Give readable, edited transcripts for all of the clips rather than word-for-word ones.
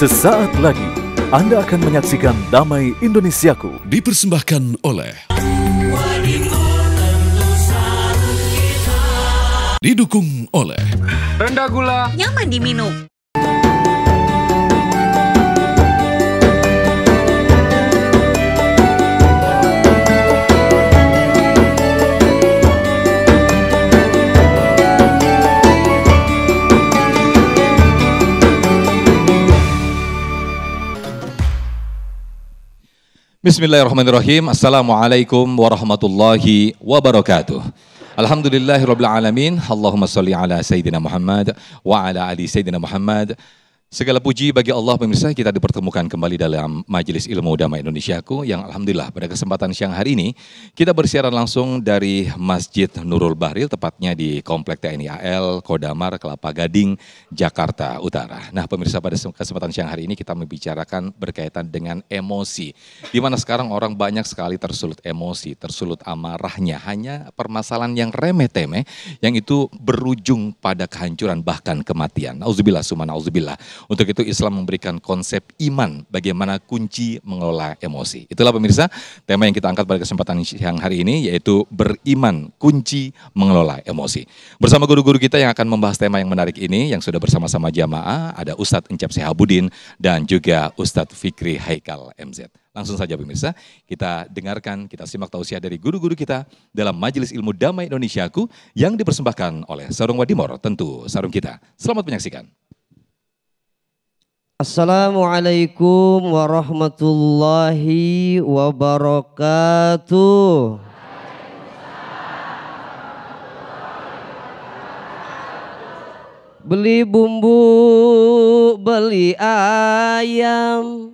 Sesaat lagi Anda akan menyaksikan Damai Indonesiaku dipersembahkan oleh didukung oleh rendah gula, nyaman diminum. Bismillahirrahmanirrahim. Assalamualaikum warahmatullahi wabarakatuh. Alhamdulillahirabbil alamin. Allahumma shalli ala sayyidina Muhammad wa ala ali sayyidina Muhammad. Segala puji bagi Allah, pemirsa, kita dipertemukan kembali dalam Majelis Ilmu Damai Indonesiaku yang alhamdulillah pada kesempatan siang hari ini kita bersiaran langsung dari Masjid Nurul Bahril, tepatnya di Komplek TNI AL, Kodamar, Kelapa Gading, Jakarta Utara. Nah, pemirsa, pada kesempatan siang hari ini kita membicarakan berkaitan dengan emosi. Di mana sekarang orang banyak sekali tersulut emosi, tersulut amarahnya, hanya permasalahan yang remeh-temeh yang itu berujung pada kehancuran bahkan kematian. Nauzubillah summa nauzubillah. Untuk itu Islam memberikan konsep iman bagaimana kunci mengelola emosi. Itulah pemirsa tema yang kita angkat pada kesempatan siang hari ini, yaitu beriman kunci mengelola emosi. Bersama guru-guru kita yang akan membahas tema yang menarik ini, yang sudah bersama-sama jamaah, ada Ustadz Encep Sehabudin dan juga Ustadz Fikri Haikal MZ. Langsung saja pemirsa, kita dengarkan, kita simak tausiah dari guru-guru kita dalam Majelis Ilmu Damai Indonesiaku yang dipersembahkan oleh Sarung Wadimor, tentu sarung kita. Selamat menyaksikan. Assalamualaikum warahmatullahi wabarakatuh. Beli bumbu, beli ayam,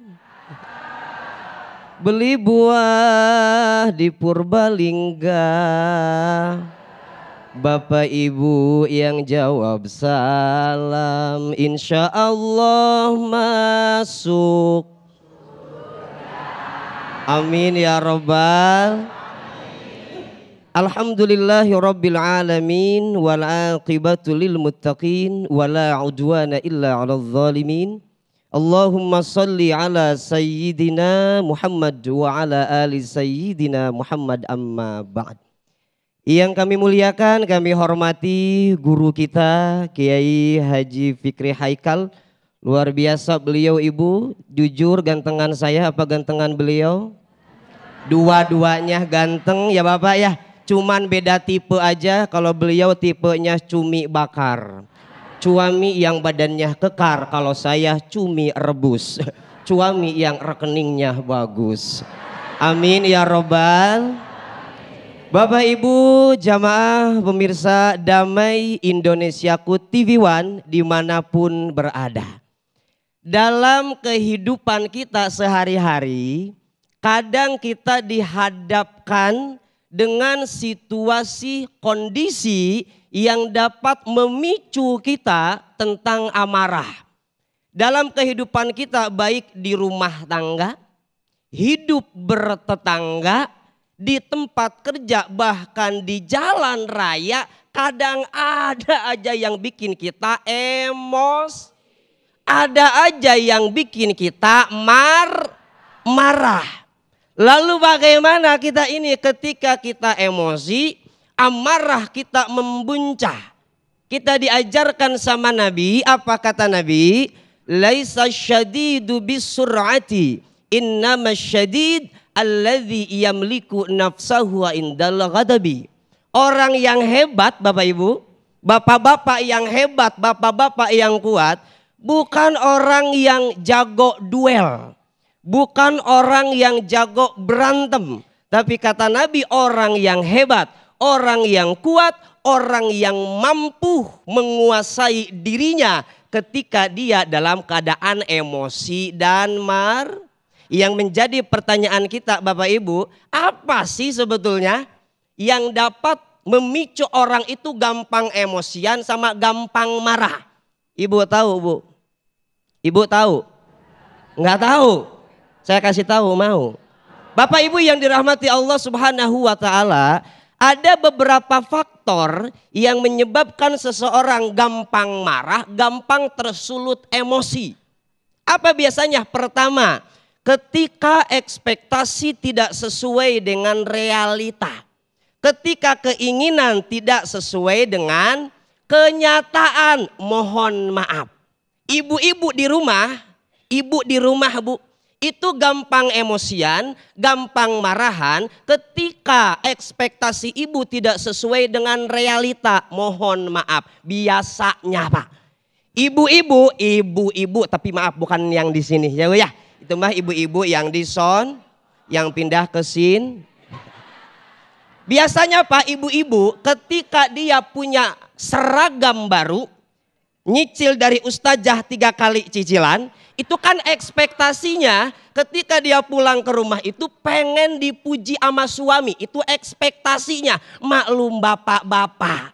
beli buah di Purbalingga. Bapak Ibu yang jawab salam, insya Allah masuk. Amin ya Rabbal. Alhamdulillahi Rabbil alamin, wal aqibatu lil muttaqin, wala udwana illa ala zalimin. Allahumma salli ala sayyidina Muhammad wa ala ali sayyidina Muhammad, amma ba'd. Yang kami muliakan, kami hormati guru kita Kiai Haji Fikri Haikal. Luar biasa beliau Ibu, jujur gantengan saya apa gantengan beliau? Dua-duanya ganteng ya Bapak ya, cuman beda tipe aja. Kalau beliau tipenya cumi bakar, cuami yang badannya kekar. Kalau saya cumi rebus, cuami yang rekeningnya bagus. Amin ya Robbal. Bapak Ibu jamaah pemirsa Damai Indonesiaku TV One dimanapun berada. Dalam kehidupan kita sehari-hari, kadang kita dihadapkan dengan situasi kondisi yang dapat memicu kita tentang amarah. Dalam kehidupan kita baik di rumah tangga, hidup bertetangga, di tempat kerja, bahkan di jalan raya, kadang ada aja yang bikin kita emos, ada aja yang bikin kita marah. Lalu bagaimana kita ini ketika kita emosi, amarah kita membuncah? Kita diajarkan sama Nabi, apa kata Nabi? Laisa syadidu bisur'ati, innama syadid alladzi yamliku nafsahu indal ghadabi. Orang yang hebat Bapak Ibu, bapak-bapak yang hebat, bapak-bapak yang kuat, bukan orang yang jago duel, bukan orang yang jago berantem, tapi kata Nabi orang yang hebat, orang yang kuat, orang yang mampu menguasai dirinya ketika dia dalam keadaan emosi dan Yang menjadi pertanyaan kita Bapak Ibu, apa sih sebetulnya yang dapat memicu orang itu gampang emosian sama gampang marah? Ibu tahu Bu? Ibu tahu? Enggak tahu? Saya kasih tahu mau? Bapak Ibu yang dirahmati Allah Subhanahu wa Ta'ala, ada beberapa faktor yang menyebabkan seseorang gampang marah, gampang tersulut emosi. Apa biasanya? Pertama, ketika ekspektasi tidak sesuai dengan realita. Ketika keinginan tidak sesuai dengan kenyataan, mohon maaf. Ibu-ibu di rumah, Bu, itu gampang emosian, gampang marahan ketika ekspektasi ibu tidak sesuai dengan realita. Mohon maaf, biasanya Pak. Ibu-ibu, tapi maaf bukan yang di sini ya, Bu ya. Itu mah ibu-ibu yang di son, yang pindah ke sin. Biasanya Pak, ibu-ibu ketika dia punya seragam baru, nyicil dari ustazah 3 kali cicilan, itu kan ekspektasinya ketika dia pulang ke rumah itu pengen dipuji sama suami. Itu ekspektasinya. Maklum bapak-bapak.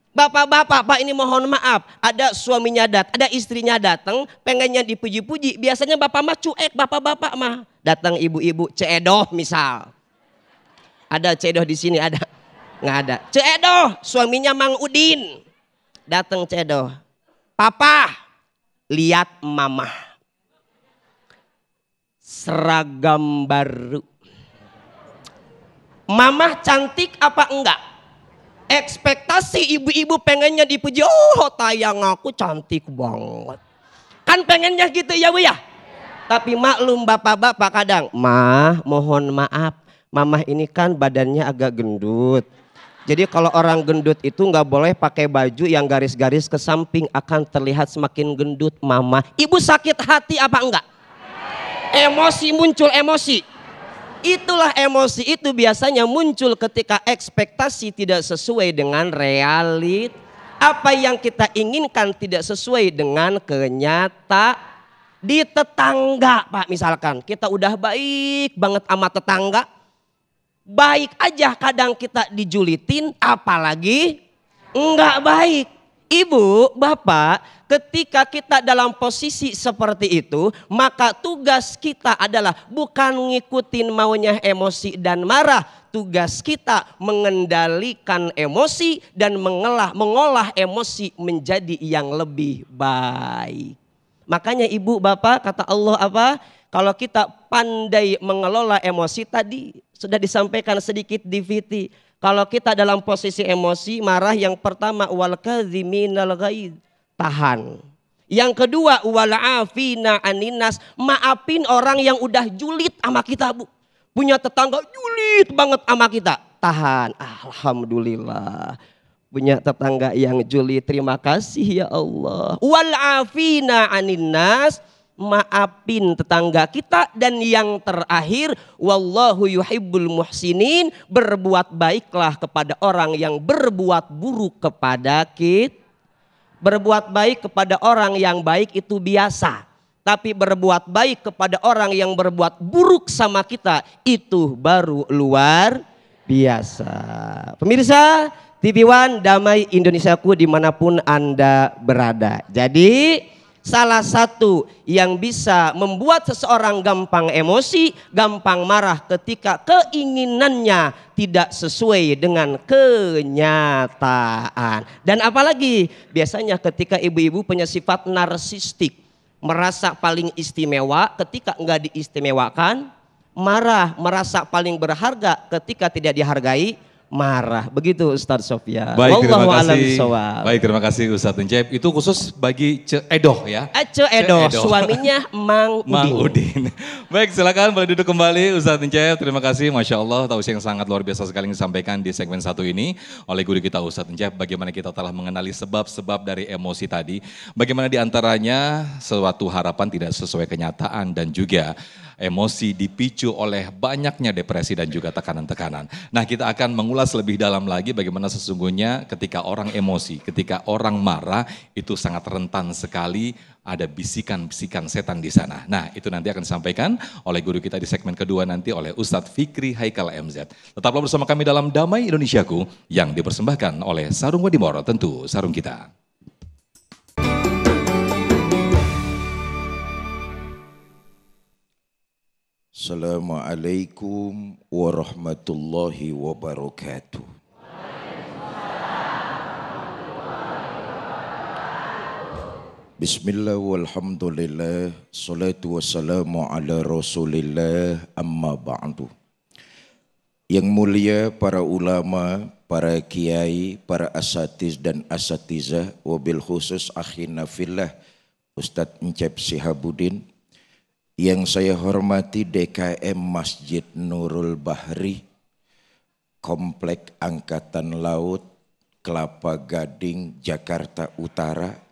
Bapak-bapak, Pak ini mohon maaf. Ada suaminya ada istrinya datang, pengennya dipuji-puji. Biasanya bapak mah cuek, bapak-bapak mah. Datang ibu-ibu, ceedoh misal. Ada ceedoh di sini, ada? Nggak ada. Ceedoh, suaminya Mang Udin. Datang ceedoh. Papa, lihat mama. Seragam baru. Mama cantik apa enggak? Ekspektasi ibu-ibu pengennya dipuji. Oh, tayang aku cantik banget. Kan pengennya gitu ya Bu ya? Tapi maklum bapak-bapak kadang, "Mah, mohon maaf. Mama ini kan badannya agak gendut. Jadi kalau orang gendut itu nggak boleh pakai baju yang garis-garis ke samping, akan terlihat semakin gendut mama." Ibu sakit hati apa enggak? Emosi, muncul emosi. Itulah emosi itu biasanya muncul ketika ekspektasi tidak sesuai dengan realita. Apa yang kita inginkan tidak sesuai dengan kenyataan. Di tetangga Pak misalkan, kita udah baik banget sama tetangga. Baik aja kadang kita dijulitin, apalagi enggak baik. Ibu, bapak, ketika kita dalam posisi seperti itu, maka tugas kita adalah bukan ngikutin maunya emosi dan marah. Tugas kita mengendalikan emosi dan mengolah emosi menjadi yang lebih baik. Makanya ibu, bapak, kata Allah apa? Kalau kita pandai mengelola emosi tadi sudah disampaikan sedikit di VT. Kalau kita dalam posisi emosi marah, yang pertama wal kadhiminal ghaidz, tahan. Yang kedua wal afina aninnas, maafin orang yang udah julid sama kita Bu. Punya tetangga julid banget sama kita, tahan. Alhamdulillah. Punya tetangga yang julid, terima kasih ya Allah. Wal afina aninnas, maafin tetangga kita. Dan yang terakhir, wallahu yuhibbul muhsinin, berbuat baiklah kepada orang yang berbuat buruk kepada kita. Berbuat baik kepada orang yang baik itu biasa, tapi berbuat baik kepada orang yang berbuat buruk sama kita itu baru luar biasa. Pemirsa TV One, damai Indonesiaku dimanapun Anda berada. Jadi salah satu yang bisa membuat seseorang gampang emosi, gampang marah ketika keinginannya tidak sesuai dengan kenyataan. Dan apalagi biasanya ketika ibu-ibu punya sifat narsistik, merasa paling istimewa ketika enggak diistimewakan, marah, merasa paling berharga ketika tidak dihargai, marah. Begitu Ustadz Sofyan. Baik, terima Wallahu kasih. alam shawab. Baik, terima kasih Ustadz Encep. Itu khusus bagi Ceedoh ya. Ceedoh, Ceedoh. suaminya Mang Udin. Mang Udin. Baik, silakan boleh duduk kembali Ustadz Encep. Terima kasih, Masya Allah, tausiah yang sangat luar biasa sekali yang disampaikan di segmen 1 ini oleh guru kita Ustadz Encep. Bagaimana kita telah mengenali sebab-sebab dari emosi tadi. Bagaimana diantaranya suatu harapan tidak sesuai kenyataan dan juga emosi dipicu oleh banyaknya depresi dan juga tekanan-tekanan. Nah, kita akan mengulas lebih dalam lagi bagaimana sesungguhnya ketika orang emosi, ketika orang marah itu sangat rentan sekali ada bisikan-bisikan setan di sana. Nah, itu nanti akan disampaikan oleh guru kita di segmen kedua nanti oleh Ustadz Fikri Haikal MZ. Tetaplah bersama kami dalam Damai Indonesiaku yang dipersembahkan oleh Sarung Wadimor, tentu sarung kita. Assalamualaikum warahmatullahi wabarakatuh. Bismillah walhamdulillah, salatu wassalamu ala rasulillah, amma ba'du. Yang mulia para ulama, para kiai, para asatiz dan asatizah, wabil khusus akhina fillah Ustadz Encep Sihabuddin, yang saya hormati DKM Masjid Nurul Bahri, Komplek Angkatan Laut, Kelapa Gading, Jakarta Utara,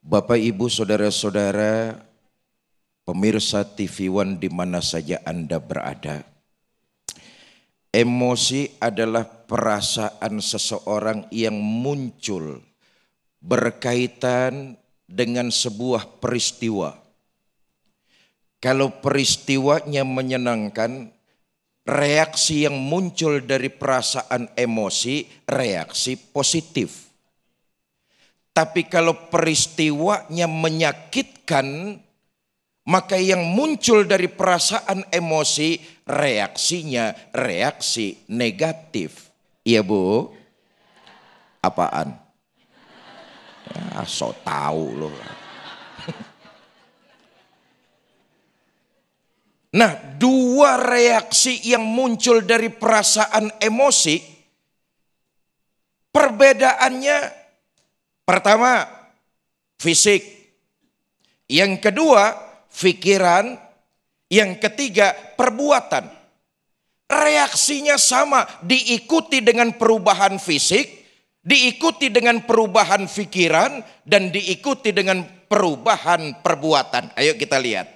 Bapak Ibu Saudara-saudara, pemirsa TV One di mana saja Anda berada. Emosi adalah perasaan seseorang yang muncul berkaitan dengan sebuah peristiwa. Kalau peristiwanya menyenangkan, reaksi yang muncul dari perasaan emosi, reaksi positif. Tapi kalau peristiwanya menyakitkan, maka yang muncul dari perasaan emosi, reaksinya reaksi negatif. Iya Bu? Apaan? Ya, so tahu loh. Nah, dua reaksi yang muncul dari perasaan emosi, perbedaannya pertama, fisik. Yang kedua, pikiran. Yang ketiga, perbuatan. Reaksinya sama, diikuti dengan perubahan fisik, diikuti dengan perubahan pikiran, dan diikuti dengan perubahan perbuatan. Ayo kita lihat.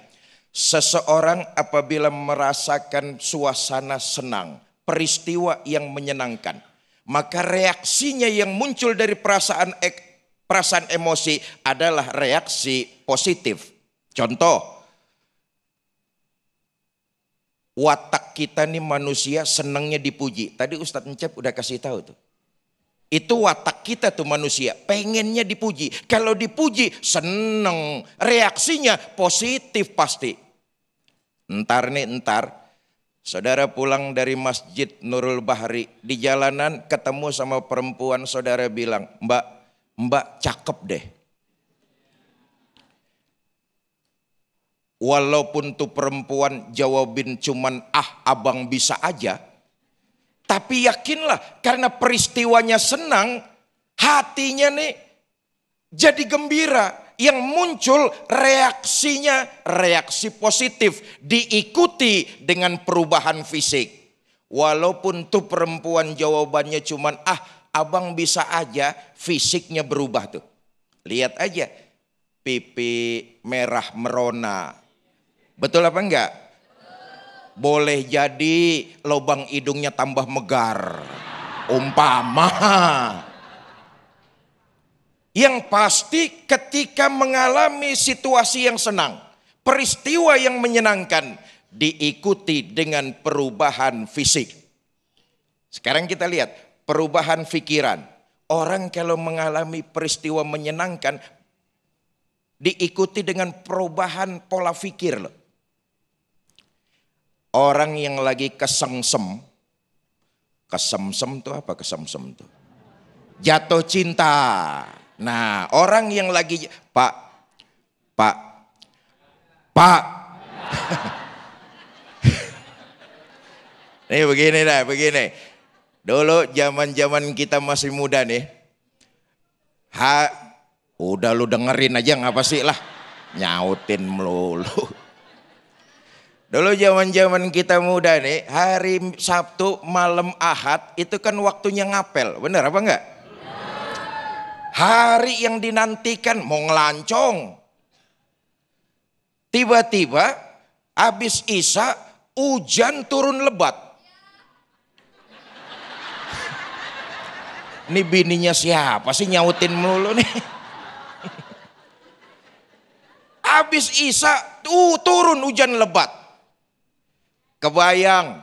Seseorang apabila merasakan suasana senang, peristiwa yang menyenangkan, maka reaksinya yang muncul dari perasaan emosi adalah reaksi positif. Contoh, watak kita nih manusia senangnya dipuji. Tadi Ustadz Encep udah kasih tahu tuh. Itu watak kita tuh manusia, pengennya dipuji. Kalau dipuji seneng, reaksinya positif pasti. Ntar saudara pulang dari Masjid Nurul Bahri, di jalanan ketemu sama perempuan, saudara bilang, Mbak cakep deh. Walaupun tuh perempuan jawabin cuman abang bisa aja. Tapi yakinlah karena peristiwanya senang, hatinya nih jadi gembira. Yang muncul reaksinya reaksi positif, diikuti dengan perubahan fisik. Walaupun tuh perempuan jawabannya cuman abang bisa aja, fisiknya berubah tuh. Lihat aja, pipi merah merona. Betul apa enggak? Boleh jadi lubang hidungnya tambah megar. Umpama. Yang pasti ketika mengalami situasi yang senang, peristiwa yang menyenangkan, diikuti dengan perubahan fisik. Sekarang kita lihat perubahan pikiran. Orang kalau mengalami peristiwa menyenangkan, diikuti dengan perubahan pola pikir loh. Orang yang lagi kesemsem tuh apa kesemsem tuh? Jatuh cinta. Nah, orang yang lagi Pak. Nih begini. Dulu zaman kita masih muda nih. Udah lu dengerin aja ngapa sih lah. Nyautin melulu. Dulu zaman kita muda nih, hari Sabtu malam Ahad itu kan waktunya ngapel. Bener apa enggak? Hari yang dinantikan mau ngelancong. Tiba-tiba habis Isya hujan turun lebat. Ini bininya siapa sih nyautin melulu nih. Habis Isya turun hujan lebat. Kebayang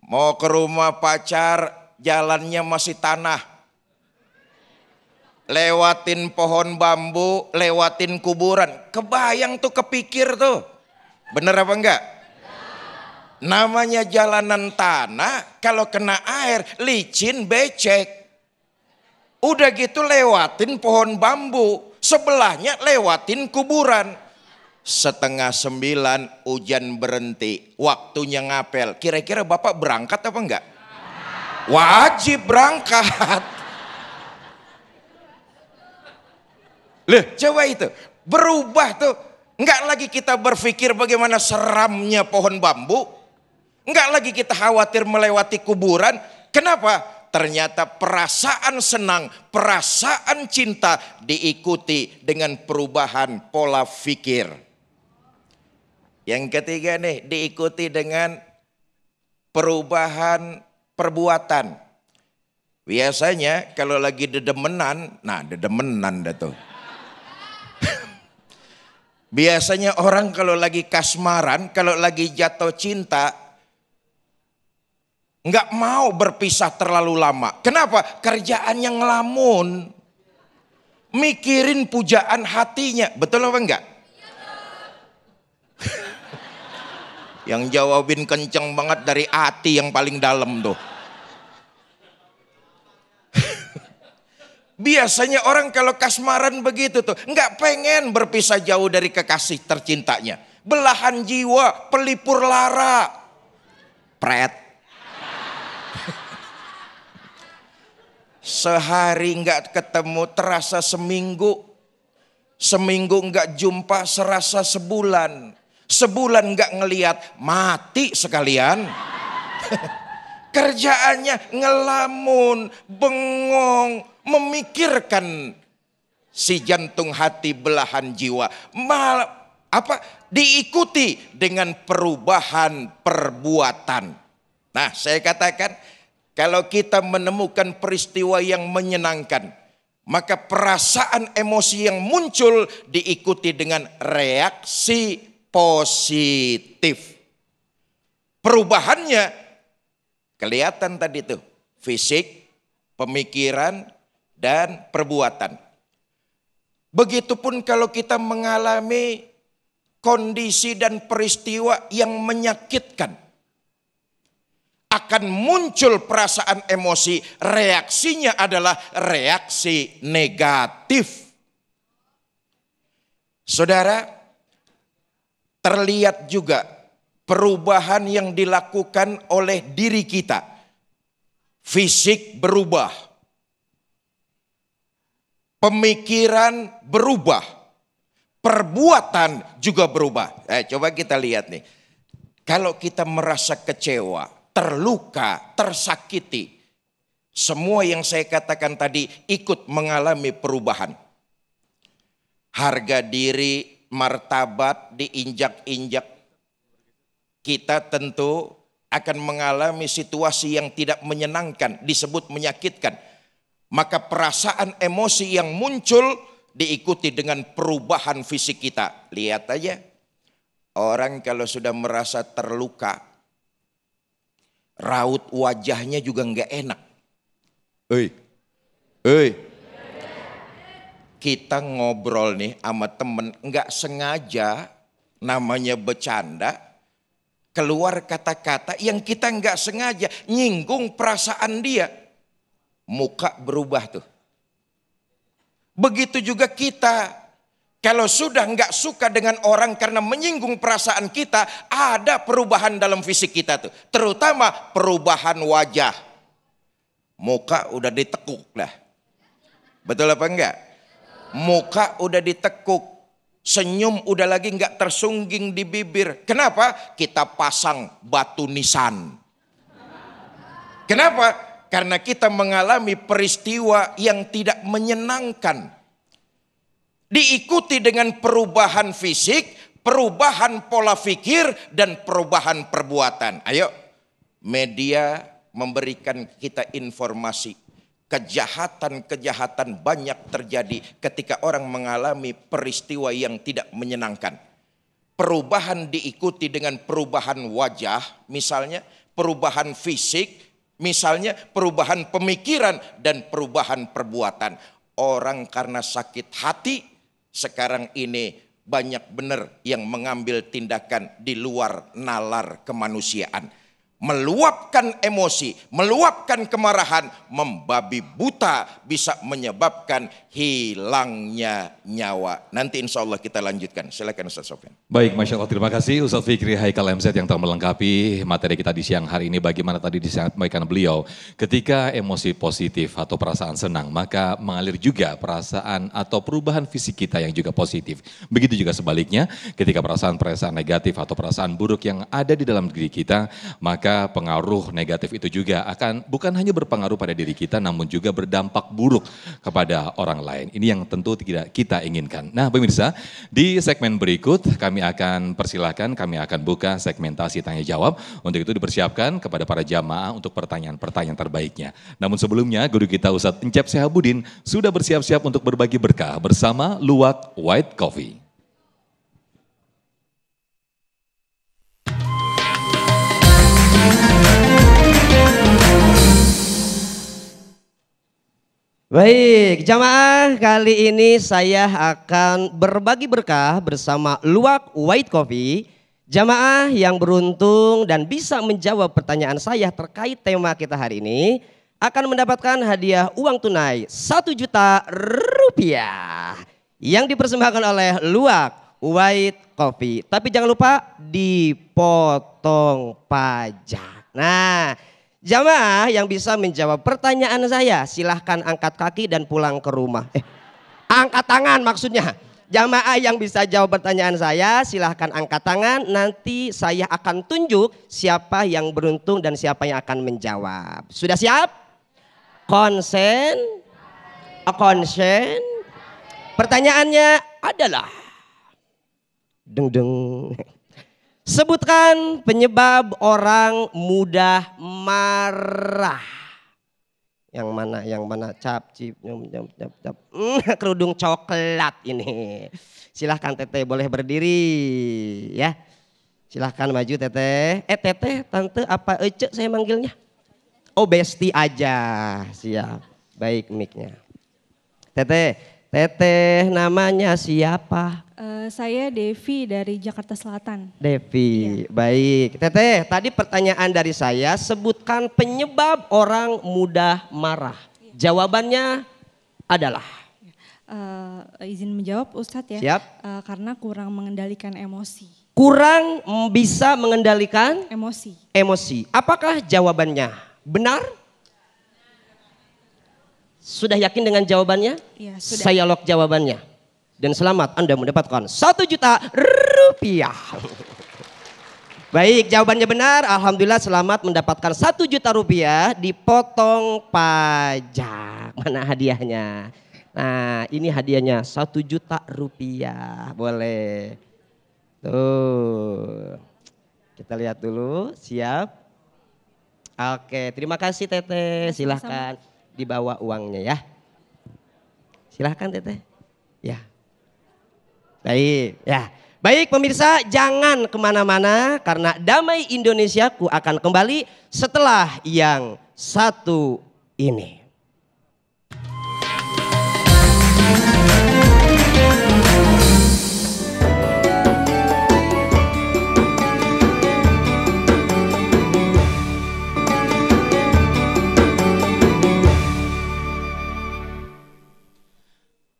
mau ke rumah pacar jalannya masih tanah. Lewatin pohon bambu, lewatin kuburan. Kebayang tuh, kepikir tuh. Bener apa enggak? Namanya jalanan tanah, kalau kena air, licin, becek. Udah gitu lewatin pohon bambu. Sebelahnya lewatin kuburan. 8:30 hujan berhenti. Waktunya ngapel. Kira-kira Bapak berangkat apa enggak? Wajib berangkat. Loh, coba itu. Berubah tuh. Enggak lagi kita berpikir bagaimana seramnya pohon bambu. Enggak lagi kita khawatir melewati kuburan. Kenapa? Ternyata perasaan senang, perasaan cinta diikuti dengan perubahan pola pikir. Yang ketiga nih, diikuti dengan perubahan perbuatan. Biasanya kalau lagi dedemenan, nah dedemenan dah tuh. Biasanya orang kalau lagi kasmaran, kalau lagi jatuh cinta, nggak mau berpisah terlalu lama. Kenapa? Kerjaannya ngelamun. Mikirin pujaan hatinya. Betul apa enggak? Yang jawabin kenceng banget dari hati yang paling dalam tuh. Biasanya orang kalau kasmaran begitu tuh, nggak pengen berpisah jauh dari kekasih tercintanya. Belahan jiwa, pelipur lara. Pret. Sehari nggak ketemu terasa seminggu. Seminggu nggak jumpa serasa sebulan. Sebulan nggak ngeliat mati sekalian. Kerjaannya ngelamun, bengong, memikirkan si jantung hati belahan jiwa. Diikuti dengan perubahan perbuatan. Nah, saya katakan kalau kita menemukan peristiwa yang menyenangkan, maka perasaan emosi yang muncul diikuti dengan reaksi positif. Perubahannya kelihatan tadi tuh, fisik, pemikiran, dan perbuatan. Begitupun kalau kita mengalami kondisi dan peristiwa yang menyakitkan, akan muncul perasaan emosi, reaksinya adalah reaksi negatif. Saudara, terlihat juga perubahan yang dilakukan oleh diri kita. Fisik berubah. Pemikiran berubah. Perbuatan juga berubah. Coba kita lihat nih. Kalau kita merasa kecewa, terluka, tersakiti, semua yang saya katakan tadi ikut mengalami perubahan. Harga diri, martabat diinjak-injak. Kita tentu akan mengalami situasi yang tidak menyenangkan, disebut menyakitkan. Maka perasaan emosi yang muncul diikuti dengan perubahan fisik kita. Lihat aja, orang kalau sudah merasa terluka, raut wajahnya juga nggak enak. Kita ngobrol nih sama temen, nggak sengaja, namanya bercanda, keluar kata-kata yang kita nggak sengaja nyinggung perasaan dia, muka berubah tuh. Begitu juga kita, kalau sudah nggak suka dengan orang karena menyinggung perasaan kita, ada perubahan dalam fisik kita tuh, terutama perubahan wajah, muka udah ditekuk lah, betul apa enggak? Muka udah ditekuk, senyum udah lagi nggak tersungging di bibir. Kenapa? Kita pasang batu nisan. Kenapa? Karena kita mengalami peristiwa yang tidak menyenangkan. Diikuti dengan perubahan fisik, perubahan pola pikir, dan perubahan perbuatan. Ayo, media memberikan kita informasi. Kejahatan-kejahatan banyak terjadi ketika orang mengalami peristiwa yang tidak menyenangkan. Perubahan diikuti dengan perubahan wajah, misalnya perubahan fisik, misalnya perubahan pemikiran dan perubahan perbuatan. Orang karena sakit hati sekarang ini banyak benar yang mengambil tindakan di luar nalar kemanusiaan. Meluapkan emosi, meluapkan kemarahan, membabi buta, bisa menyebabkan hilangnya nyawa. Nanti insya Allah kita lanjutkan. Silakan Ustaz Sofyan. Baik, Masya Allah, terima kasih Ustaz Fikri Haikal MZ yang telah melengkapi materi kita di siang hari ini. Bagaimana tadi disampaikan beliau, ketika emosi positif atau perasaan senang, maka mengalir juga perasaan atau perubahan fisik kita yang juga positif. Begitu juga sebaliknya, ketika perasaan-perasaan negatif atau perasaan buruk yang ada di dalam diri kita, maka pengaruh negatif itu juga akan bukan hanya berpengaruh pada diri kita, namun juga berdampak buruk kepada orang lain. Ini yang tentu tidak kita inginkan. Nah pemirsa, di segmen berikut kami akan persilahkan, kami akan buka segmentasi tanya jawab. Untuk itu dipersiapkan kepada para jamaah untuk pertanyaan-pertanyaan terbaiknya. Namun sebelumnya guru kita Ustadz Encep Sehabudin sudah bersiap-siap untuk berbagi berkah bersama Luwak White Coffee. Baik, jamaah, kali ini saya akan berbagi berkah bersama Luwak White Coffee. Jamaah yang beruntung dan bisa menjawab pertanyaan saya terkait tema kita hari ini akan mendapatkan hadiah uang tunai 1 juta rupiah yang dipersembahkan oleh Luwak White Coffee. Tapi jangan lupa dipotong pajak. Nah, jamaah yang bisa menjawab pertanyaan saya silahkan angkat kaki dan pulang ke rumah. Angkat tangan maksudnya. Jamaah yang bisa jawab pertanyaan saya silahkan angkat tangan. Nanti saya akan tunjuk siapa yang beruntung dan siapa yang akan menjawab. Sudah siap? Konsen? Konsen? Pertanyaannya adalah sebutkan penyebab orang mudah marah. Yang mana? Cap, cip, cap. Kerudung coklat ini. Silahkan Teteh boleh berdiri ya. Silahkan maju Teteh. Teteh, Tante apa Ece saya manggilnya? Oh Besti aja, siap. Baik mic-nya. Teteh namanya siapa? Saya Devi dari Jakarta Selatan. Devi, baik. Teteh, tadi pertanyaan dari saya, sebutkan penyebab orang mudah marah. Jawabannya adalah? Izin menjawab Ustadz ya. Siap. Karena kurang mengendalikan emosi. Kurang bisa mengendalikan? Emosi. Apakah jawabannya benar? Sudah yakin dengan jawabannya? Iya, sudah. Saya lock jawabannya. Dan selamat Anda mendapatkan 1 juta rupiah. Baik, jawabannya benar. Alhamdulillah selamat mendapatkan 1 juta rupiah dipotong pajak. Mana hadiahnya? Nah ini hadiahnya 1 juta rupiah. Boleh. Tuh. Kita lihat dulu. Siap? Oke, terima kasih Teteh. Silahkan dibawa uangnya ya. Silahkan Teteh. Ya. Baik, ya. Baik pemirsa, jangan kemana-mana karena Damai Indonesiaku akan kembali setelah yang satu ini.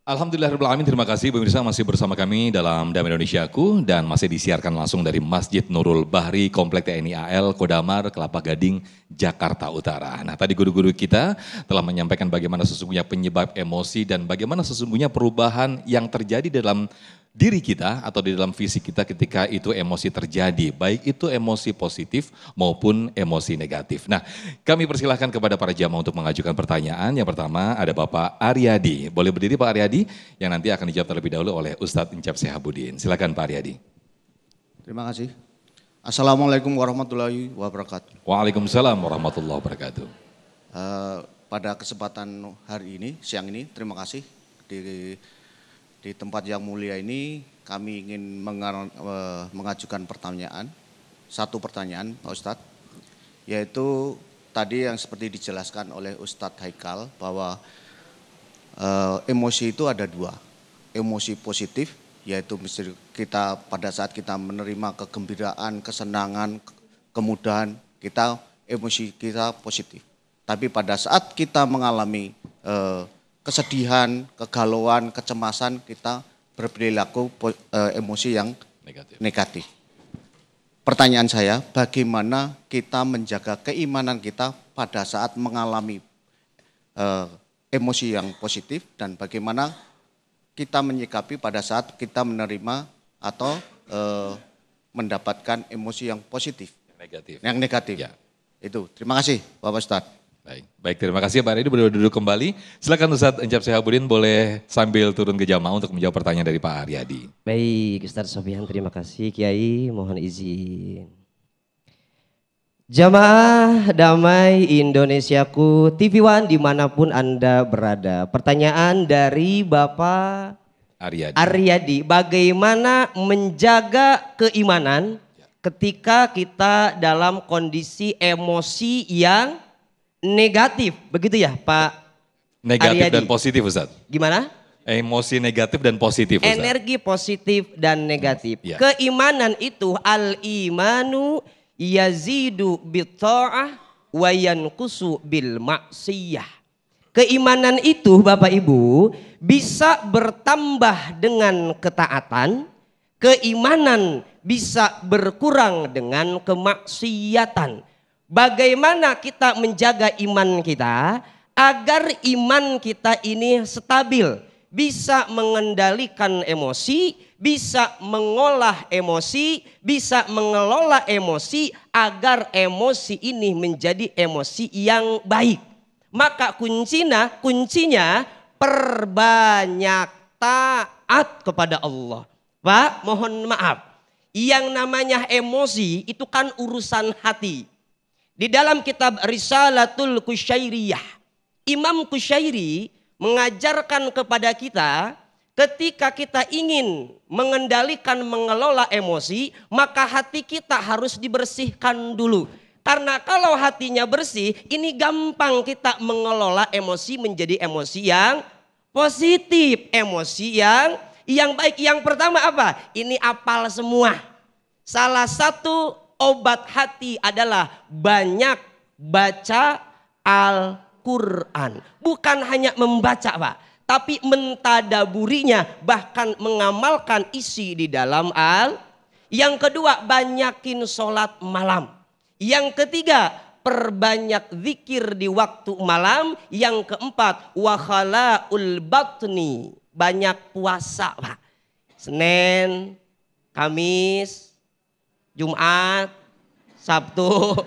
Alhamdulillahirrahmanirrahim, terima kasih pemirsa masih bersama kami dalam Damai Indonesiaku dan masih disiarkan langsung dari Masjid Nurul Bahri, Komplek TNI AL, Kodamar, Kelapa Gading, Jakarta Utara. Nah tadi guru-guru kita telah menyampaikan bagaimana sesungguhnya penyebab emosi dan bagaimana sesungguhnya perubahan yang terjadi dalam diri kita atau di dalam fisik kita ketika itu emosi terjadi, baik itu emosi positif maupun emosi negatif. Nah, kami persilahkan kepada para jamaah untuk mengajukan pertanyaan. Yang pertama ada Bapak Aryadi. Boleh berdiri Pak Aryadi yang nanti akan dijawab terlebih dahulu oleh Ustadz Encep Sehabudin. Silakan Pak Aryadi. Terima kasih. Assalamualaikum warahmatullahi wabarakatuh. Waalaikumsalam warahmatullahi wabarakatuh. Pada kesempatan hari ini, siang ini, terima kasih di tempat yang mulia ini kami ingin mengajukan pertanyaan, satu pertanyaan Pak Ustadz, yaitu tadi yang seperti dijelaskan oleh Ustadz Haikal bahwa emosi itu ada dua, emosi positif yaitu kita pada saat kita menerima kegembiraan, kesenangan, kemudahan, emosi kita positif. Tapi pada saat kita mengalami kesedihan, kegalauan, kecemasan, kita berperilaku emosi yang negatif. Pertanyaan saya, bagaimana kita menjaga keimanan kita pada saat mengalami emosi yang positif dan bagaimana kita menyikapi pada saat kita menerima atau mendapatkan emosi yang positif, yang negatif. Ya. Itu. Terima kasih, Bapak Ustadz. Baik, terima kasih Pak Ariyadi, boleh duduk kembali. Silakan Ustadz Encap Syihabuddin boleh sambil turun ke jamaah untuk menjawab pertanyaan dari Pak Ariyadi. Baik, Ustadz Sofyan, terima kasih Kiai, mohon izin. Jamaah Damai Indonesiaku, TV One dimanapun Anda berada. Pertanyaan dari Bapak Ariyadi, bagaimana menjaga keimanan ketika kita dalam kondisi emosi yang negatif, begitu ya Pak Negatif Ariyadi? Dan positif Ustadz. Gimana? Emosi negatif dan positif Ustadz. Energi positif dan negatif. Ya. Keimanan itu al-imanu yazidu bitta'ah wa yanqusu bil maksiyah. Keimanan itu Bapak Ibu bisa bertambah dengan ketaatan, keimanan bisa berkurang dengan kemaksiatan. Bagaimana kita menjaga iman kita agar iman kita ini stabil, bisa mengendalikan emosi, bisa mengolah emosi, bisa mengelola emosi agar emosi ini menjadi emosi yang baik. Maka kuncinya perbanyak taat kepada Allah. Pak, mohon maaf. Yang namanya emosi itu kan urusan hati. Di dalam kitab Risalatul Qusyairiyah, Imam Qusyairi mengajarkan kepada kita ketika kita ingin mengendalikan, mengelola emosi, maka hati kita harus dibersihkan dulu. Karena kalau hatinya bersih, ini gampang kita mengelola emosi menjadi emosi yang positif, emosi yang baik. Yang pertama apa? Ini apal semua. Salah satu obat hati adalah banyak baca Al-Quran. Bukan hanya membaca Pak, tapi mentadaburinya, bahkan mengamalkan isi di dalam Yang kedua, banyakin sholat malam. Yang ketiga, perbanyak zikir di waktu malam. Yang keempat, wa khalaul batni, banyak puasa Pak. Senin, Kamis, Jumat, Sabtu.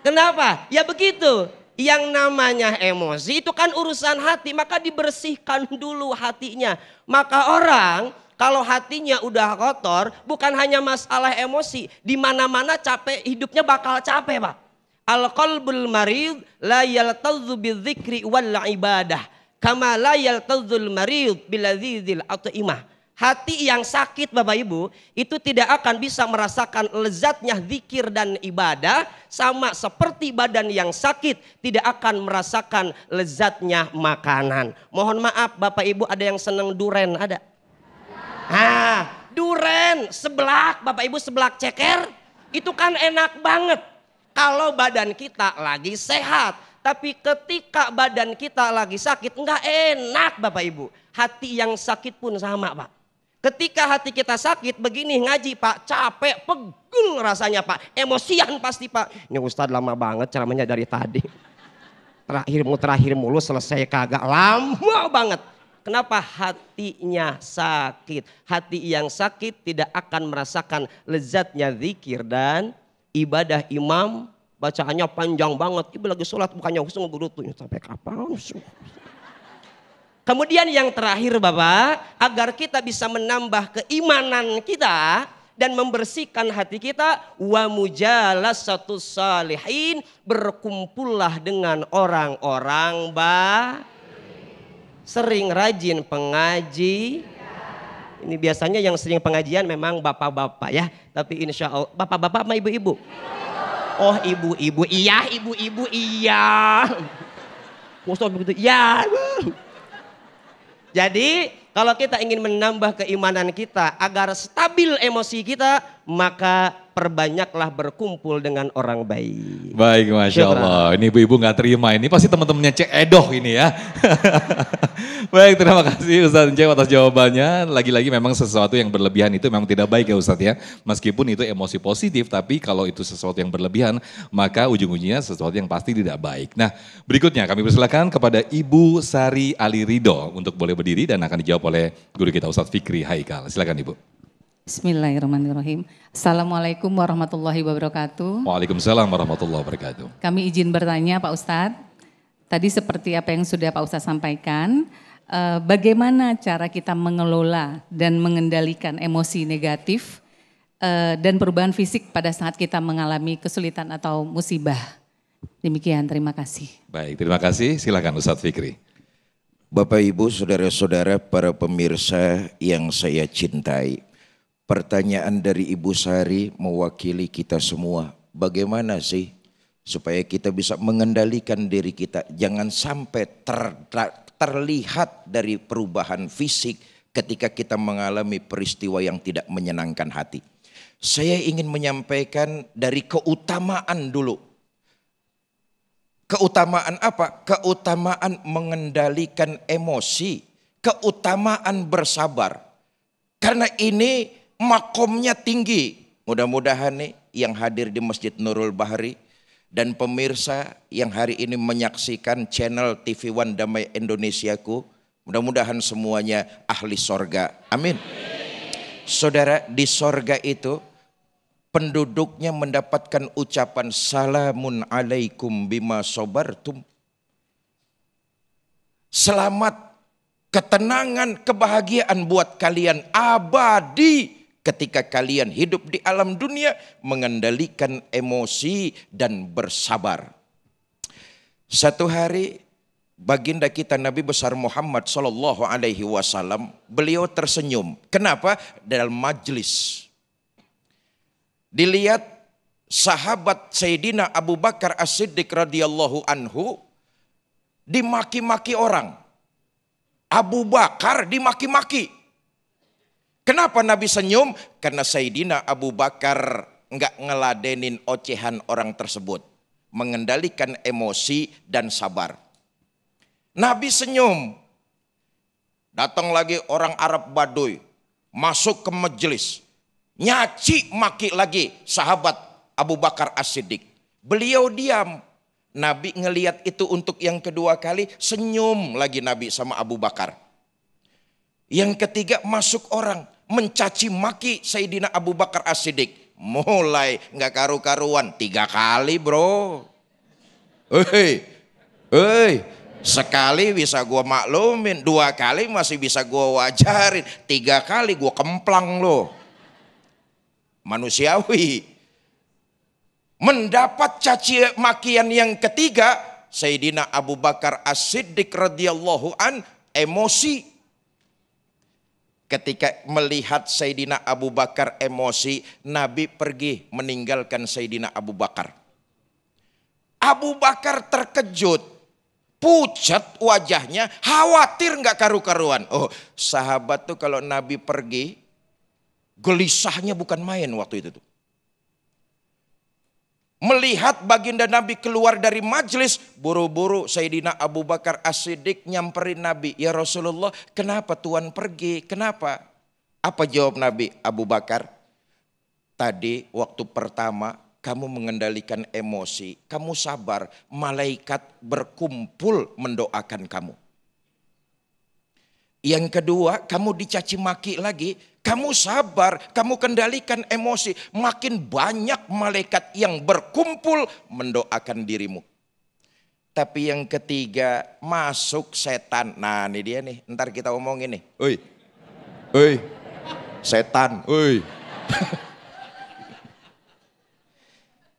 Kenapa? Ya begitu. Yang namanya emosi itu kan urusan hati, maka dibersihkan dulu hatinya. Maka orang kalau hatinya udah kotor, bukan hanya masalah emosi, di mana-mana capek, hidupnya bakal capek, Pak. Al-qalbul marid la yaltadzu bidzikri wal ibadah, kama la yaltadzul marid biladzizil at'imah. Hati yang sakit Bapak Ibu itu tidak akan bisa merasakan lezatnya zikir dan ibadah, sama seperti badan yang sakit tidak akan merasakan lezatnya makanan. Mohon maaf Bapak Ibu, ada yang senang duren? Ada? Duren seblak Bapak Ibu, seblak ceker itu kan enak banget kalau badan kita lagi sehat. Tapi ketika badan kita lagi sakit enggak enak Bapak Ibu. Hati yang sakit pun sama Pak. Ketika hati kita sakit begini ngaji Pak, capek, pegel rasanya Pak, emosian pasti Pak. Ini Ustadz lama banget ceramahnya dari tadi. Terakhir mulu selesai kagak, lama banget. Kenapa? Hatinya sakit. Hati yang sakit tidak akan merasakan lezatnya zikir dan ibadah. Imam bacaannya panjang banget, ibu lagi sholat bukannya langsung berutuh sampai kapan? Kemudian yang terakhir Bapak, agar kita bisa menambah keimanan kita dan membersihkan hati kita, wa mujalasatus salihin, berkumpullah dengan orang-orang sering rajin pengaji. Ini biasanya yang sering pengajian memang bapak-bapak ya, tapi insya Allah bapak-bapak sama ibu-ibu. Oh ibu-ibu, iya ibu-ibu, iya. Ustaz begitu, ya. Jadi kalau kita ingin menambah keimanan kita agar stabil emosi kita, maka perbanyaklah berkumpul dengan orang baik. Baik, Masya Allah. Ini ibu-ibu nggak terima, ini pasti teman-temannya Cek Edoh ini ya. Baik, terima kasih Ustadz Encep atas jawabannya. Lagi-lagi memang sesuatu yang berlebihan itu memang tidak baik ya Ustadz ya. Meskipun itu emosi positif, tapi kalau itu sesuatu yang berlebihan, maka ujung-ujungnya sesuatu yang pasti tidak baik. Nah, berikutnya kami persilakan kepada Ibu Sari Ali Ridho untuk boleh berdiri dan akan dijawab oleh guru kita Ustadz Fikri Haikal. Silakan Ibu. Bismillahirrahmanirrahim. Assalamualaikum warahmatullahi wabarakatuh. Waalaikumsalam warahmatullahi wabarakatuh. Kami izin bertanya Pak Ustadz, tadi seperti apa yang sudah Pak Ustadz sampaikan, bagaimana cara kita mengelola dan mengendalikan emosi negatif dan perubahan fisik pada saat kita mengalami kesulitan atau musibah. Demikian, terima kasih. Baik, terima kasih. Silakan Ustadz Fikri. Bapak Ibu, saudara-saudara, para pemirsa yang saya cintai. Pertanyaan dari Ibu Sari mewakili kita semua. Bagaimana sih supaya kita bisa mengendalikan diri kita? Jangan sampai terlihat dari perubahan fisik ketika kita mengalami peristiwa yang tidak menyenangkan hati. Saya ingin menyampaikan dari keutamaan dulu. Keutamaan apa? Keutamaan mengendalikan emosi. Keutamaan bersabar. Karena ini makomnya tinggi. Mudah-mudahan nih yang hadir di Masjid Nurul Bahri dan pemirsa yang hari ini menyaksikan channel TV One Damai Indonesiaku, mudah-mudahan semuanya ahli sorga. Amin. Saudara, di sorga itu penduduknya mendapatkan ucapan salamun alaikum bima sobartum. Selamat, ketenangan, kebahagiaan buat kalian abadi ketika kalian hidup di alam dunia mengendalikan emosi dan bersabar. Satu hari baginda kita Nabi besar Muhammad sallallahu alaihi wasallam, beliau tersenyum. Kenapa? Dalam majlis. Dilihat sahabat Sayyidina Abu Bakar As-Siddiq radhiyallahu anhu dimaki-maki orang. Abu Bakar dimaki-maki. Kenapa Nabi senyum? Karena Sayyidina Abu Bakar enggak ngeladenin ocehan orang tersebut. Mengendalikan emosi dan sabar. Nabi senyum. Datang lagi orang Arab Baduy. Masuk ke majelis. Nyaci maki lagi sahabat Abu Bakar As-Siddiq. Beliau diam. Nabi ngelihat itu untuk yang kedua kali. Senyum lagi Nabi sama Abu Bakar. Yang ketiga masuk orang mencaci maki Sayyidina Abu Bakar As-Siddiq. Mulai nggak karu-karuan 3 kali bro. Sekali bisa gua maklumin, 2 kali masih bisa gua wajarin, 3 kali gua kemplang loh. Manusiawi. Mendapat caci makian yang ketiga, Sayyidina Abu Bakar As-Siddiq radhiyallahu an emosi. Ketika melihat Sayyidina Abu Bakar emosi, Nabi pergi meninggalkan Sayyidina Abu Bakar. Abu Bakar terkejut, pucat wajahnya, khawatir nggak karu-karuan. Oh, sahabat tuh kalau Nabi pergi, gelisahnya bukan main waktu itu tuh. Melihat baginda Nabi keluar dari majelis, buru-buru Sayyidina Abu Bakar As-Siddiq nyamperin Nabi. Ya Rasulullah, kenapa Tuhan pergi? Kenapa? Apa jawab Nabi? Abu Bakar, tadi waktu pertama kamu mengendalikan emosi, kamu sabar, malaikat berkumpul mendoakan kamu. Yang kedua, kamu dicaci maki lagi, kamu sabar, kamu kendalikan emosi. Makin banyak malaikat yang berkumpul mendoakan dirimu. Tapi yang ketiga, masuk setan. Nah ini dia nih, ntar kita omongin nih. Oi, setan, oi.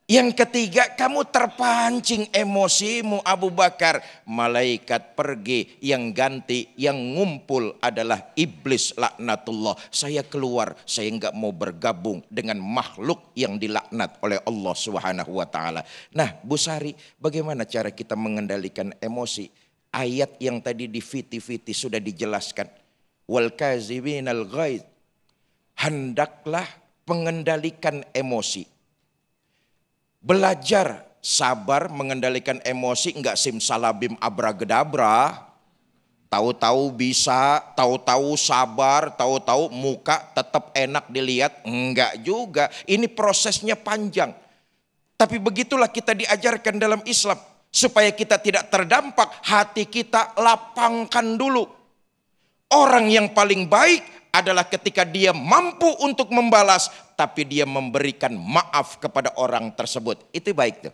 Yang ketiga, kamu terpancing emosimu Abu Bakar. Malaikat pergi, yang ganti, yang ngumpul adalah iblis laknatullah. Saya keluar, saya enggak mau bergabung dengan makhluk yang dilaknat oleh Allah Subhanahu wa taala. Nah, Bu Sari, bagaimana cara kita mengendalikan emosi? Ayat yang tadi di fiti-fiti sudah dijelaskan. Wal kaziminal ghaidz. Hendaklah pengendalikan emosi. Belajar sabar mengendalikan emosi, enggak simsalabim abragedabra. Tahu-tahu bisa, tahu-tahu sabar, tahu-tahu muka tetap enak dilihat. Enggak juga, ini prosesnya panjang. Tapi begitulah kita diajarkan dalam Islam. Supaya kita tidak terdampak, hati kita lapangkan dulu. Orang yang paling baik adalah ketika dia mampu untuk membalas, tapi dia memberikan maaf kepada orang tersebut. Itu baik tuh.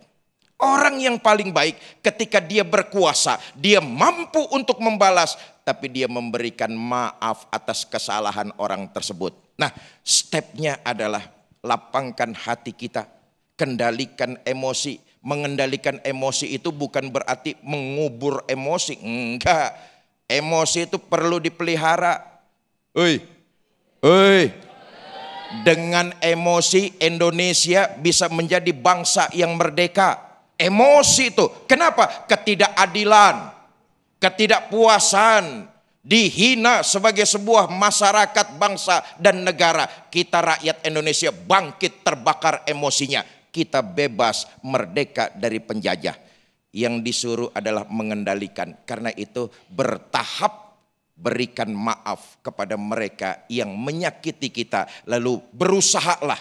Orang yang paling baik ketika dia berkuasa, dia mampu untuk membalas, tapi dia memberikan maaf atas kesalahan orang tersebut. Nah, stepnya adalah lapangkan hati kita, kendalikan emosi. Mengendalikan emosi itu bukan berarti mengubur emosi, enggak. Emosi itu perlu dipelihara. Dengan emosi Indonesia bisa menjadi bangsa yang merdeka. Emosi itu, kenapa? Ketidakadilan, ketidakpuasan, dihina sebagai sebuah masyarakat, bangsa dan negara. Kita rakyat Indonesia bangkit terbakar emosinya. Kita bebas, merdeka dari penjajah. Yang disuruh adalah mengendalikan. Karena itu bertahap berikan maaf kepada mereka yang menyakiti kita. Lalu berusahalah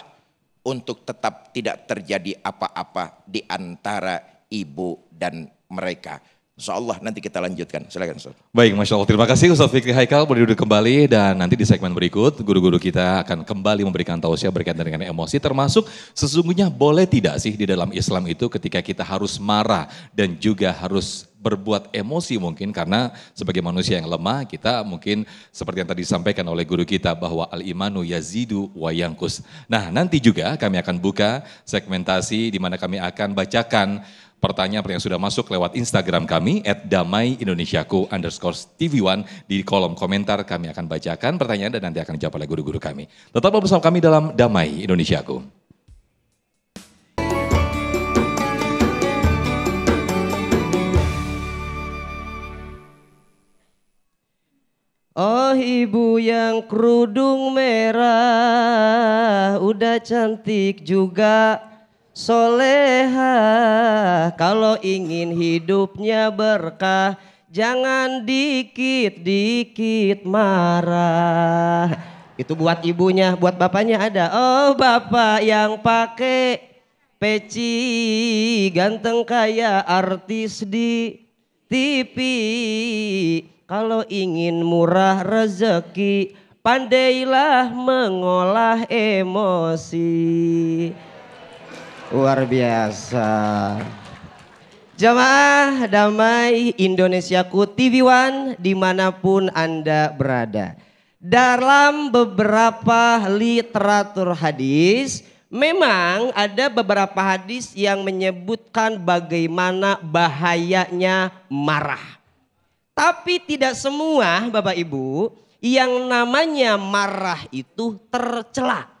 untuk tetap tidak terjadi apa-apa di antara ibu dan mereka. InsyaAllah nanti kita lanjutkan. Silakan Ustaz. Baik, Masya Allah. Terima kasih Ustaz Fikri Haikal. Boleh duduk kembali dan nanti di segmen berikut guru-guru kita akan kembali memberikan tausiah berkaitan dengan emosi. Termasuk sesungguhnya boleh tidak sih di dalam Islam itu ketika kita harus marah dan juga harus berbuat emosi mungkin karena sebagai manusia yang lemah kita mungkin seperti yang tadi disampaikan oleh guru kita bahwa al-imanu yazidu wa yanqus. Nah nanti juga kami akan buka segmentasi di mana kami akan bacakan pertanyaan yang sudah masuk lewat Instagram kami @damai_indonesiaku_tv1 di kolom komentar kami akan bacakan pertanyaan dan nanti akan dijawab oleh guru-guru kami. Tetaplah bersama kami dalam Damai Indonesiaku. Oh ibu yang kerudung merah, udah cantik juga soleha. Kalau ingin hidupnya berkah, jangan dikit-dikit marah. Itu buat ibunya, buat bapaknya ada. Oh bapak yang pakai peci, ganteng kayak artis di TV. Kalau ingin murah rezeki, pandailah mengolah emosi. Luar biasa. Jamaah Damai Indonesiaku TV1 dimanapun Anda berada. Dalam beberapa literatur hadis, memang ada beberapa hadis yang menyebutkan bagaimana bahayanya marah. Tapi tidak semua Bapak Ibu yang namanya marah itu tercela.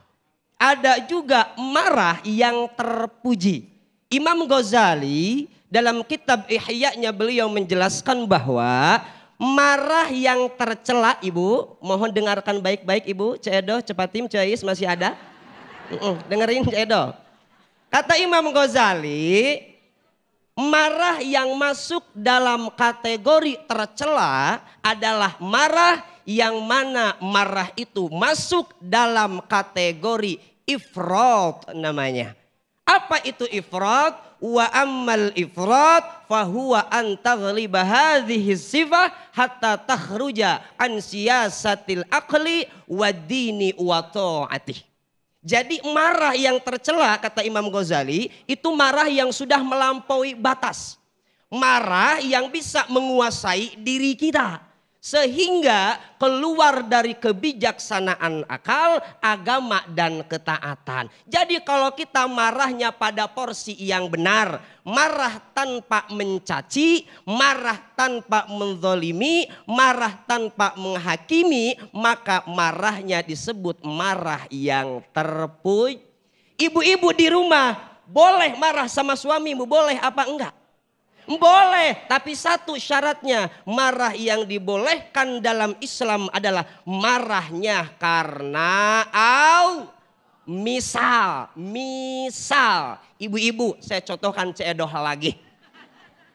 Ada juga marah yang terpuji. Imam Ghazali dalam kitab Ihya-nya beliau menjelaskan bahwa marah yang tercela, Ibu, mohon dengarkan baik-baik Ibu, Cik Edo, Cepatim, Cik masih ada? Dengerin Cik Edo. Kata Imam Ghazali, marah yang masuk dalam kategori tercela adalah marah yang mana marah itu masuk dalam kategori ifrat namanya. Apa itu ifrat? Wa ammal ifrat fahuwa an taghliba hadhihi sifah hatta takhruja an siyasatil aqli wa dini wa ta'atih. Jadi marah yang tercela kata Imam Ghazali itu marah yang sudah melampaui batas. Marah yang bisa menguasai diri kita. Sehingga keluar dari kebijaksanaan akal, agama dan ketaatan. Jadi kalau kita marahnya pada porsi yang benar, marah tanpa mencaci, marah tanpa menzolimi, marah tanpa menghakimi, maka marahnya disebut marah yang terpuji. Ibu-ibu di rumah boleh marah sama suamimu, boleh apa enggak? Boleh, tapi satu syaratnya, marah yang dibolehkan dalam Islam adalah marahnya karena Misal, ibu-ibu, saya contohkan Ceedoh lagi.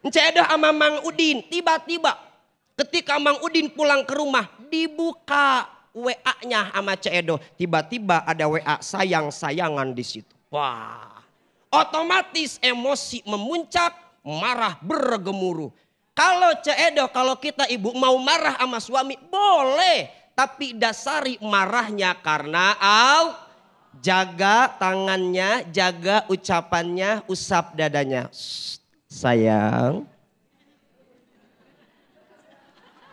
Ceedoh sama Mang Udin, tiba-tiba ketika Mang Udin pulang ke rumah, dibuka WA-nya sama Ceedoh. Tiba-tiba ada WA sayang-sayangan di situ. Wah, otomatis emosi memuncak, marah bergemuruh. Kalau Ceedoh, kalau kita ibu mau marah sama suami, boleh. Tapi dasari marahnya karena jaga tangannya, jaga ucapannya, usap dadanya. Sayang.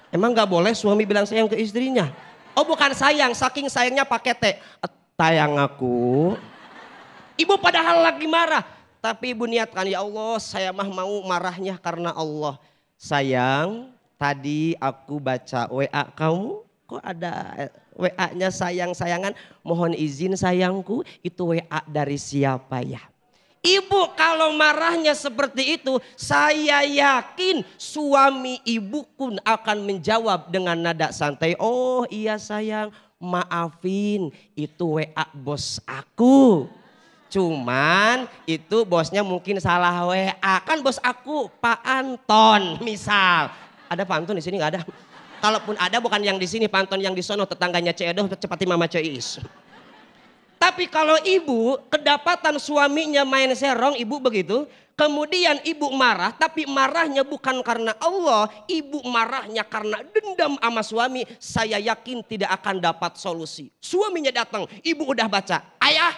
Emang gak boleh suami bilang sayang ke istrinya? Oh bukan sayang, saking sayangnya pakai T. Sayang aku. Ibu padahal lagi marah. Tapi ibu niatkan, ya Allah saya mah mau marahnya karena Allah. Sayang, tadi aku baca WA kamu. Kok ada WA-nya sayang-sayangan? Mohon izin sayangku, itu WA dari siapa ya? Ibu kalau marahnya seperti itu, saya yakin suami ibu pun akan menjawab dengan nada santai. Oh iya sayang, maafin itu WA bos aku. Cuman itu bosnya mungkin salah WA. Kan bos aku Pak Anton misal. Ada Pak Anton di sini nggak ada? Kalaupun ada bukan yang di sini, Pak Anton yang di sono, tetangganya Ceedoh, cepati Mama Ceis. Tapi kalau ibu kedapatan suaminya main serong, ibu begitu, kemudian ibu marah, tapi marahnya bukan karena Allah, ibu marahnya karena dendam sama suami, saya yakin tidak akan dapat solusi. Suaminya datang, ibu udah baca, ayah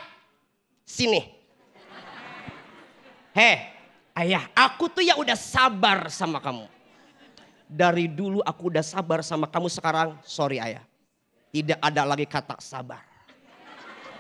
sini. Ayah, aku tuh ya udah sabar sama kamu. Dari dulu aku udah sabar sama kamu, sekarang sorry ayah. Tidak ada lagi kata sabar.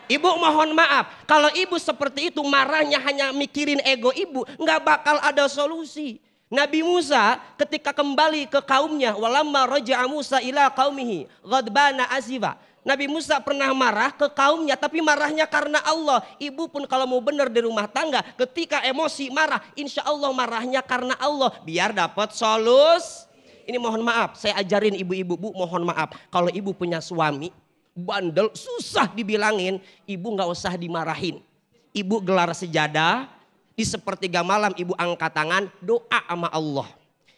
Ibu mohon maaf, kalau ibu seperti itu marahnya hanya mikirin ego ibu, nggak bakal ada solusi. Nabi Musa ketika kembali ke kaumnya, walamma raja'a Musa ila qaumihi ghadbana asifa. Nabi Musa pernah marah ke kaumnya, tapi marahnya karena Allah. Ibu pun kalau mau benar di rumah tangga, ketika emosi marah, insya Allah marahnya karena Allah. Biar dapat solusi. Ini mohon maaf, saya ajarin ibu-ibu, bu mohon maaf. Kalau ibu punya suami, bandel, susah dibilangin, ibu gak usah dimarahin. Ibu gelar sejadah, di sepertiga malam ibu angkat tangan, doa sama Allah.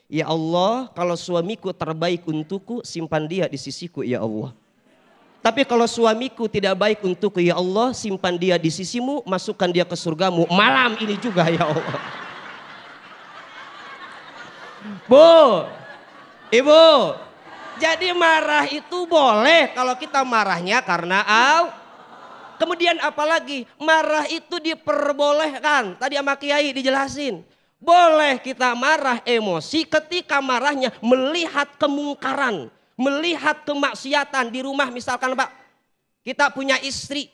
Ya Allah, kalau suamiku terbaik untukku, simpan dia di sisiku ya Allah. Tapi kalau suamiku tidak baik untukku ya Allah, simpan dia di sisimu, masukkan dia ke surgamu malam ini juga ya Allah. Bu, ibu, jadi marah itu boleh kalau kita marahnya karena Kemudian apalagi marah itu diperbolehkan. Tadi sama Kiai dijelasin. Boleh kita marah emosi ketika marahnya melihat kemungkaran. Melihat kemaksiatan di rumah misalkan Pak. Kita punya istri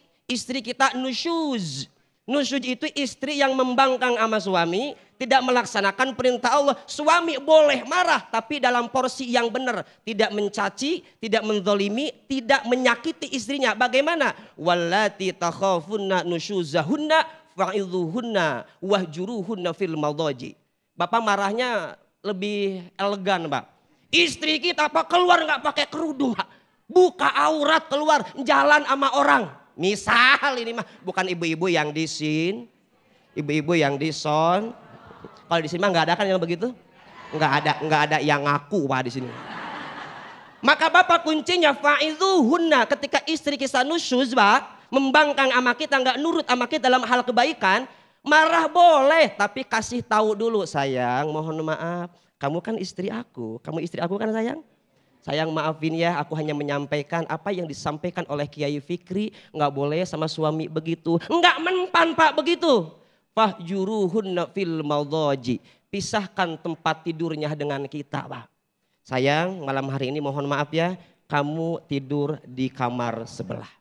kita nusyuz. Nusyuz itu istri yang membangkang sama suami. Tidak melaksanakan perintah Allah. Suami boleh marah tapi dalam porsi yang benar. Tidak mencaci, tidak menzolimi, tidak menyakiti istrinya. Bagaimana? Wallati takhafunna nusyuzahunna fa'idhuhunna wahjuruhunna fil madaji. Bapak marahnya lebih elegan Pak. Istri kita apa keluar nggak pakai kerudung Pak. Buka aurat keluar jalan sama orang. Misal ini mah bukan ibu-ibu yang di sin. Ibu-ibu yang di son. Kalau di sini mah nggak ada kan yang begitu? Nggak ada yang ngaku Pak di sini. Maka Bapak kuncinya fa'idhuhunna, ketika istri kita nusyuz Pak, membangkang sama kita, nggak nurut sama kita dalam hal kebaikan, marah boleh, tapi kasih tahu dulu, sayang, mohon maaf, kamu kan istri aku kan sayang? Sayang maafin ya, aku hanya menyampaikan apa yang disampaikan oleh Kiai Fikri, nggak boleh sama suami begitu, nggak mempan Pak begitu. Fahjuruhunna fil madaji, pisahkan tempat tidurnya dengan kita Pak. Sayang, malam hari ini mohon maaf ya, kamu tidur di kamar sebelah.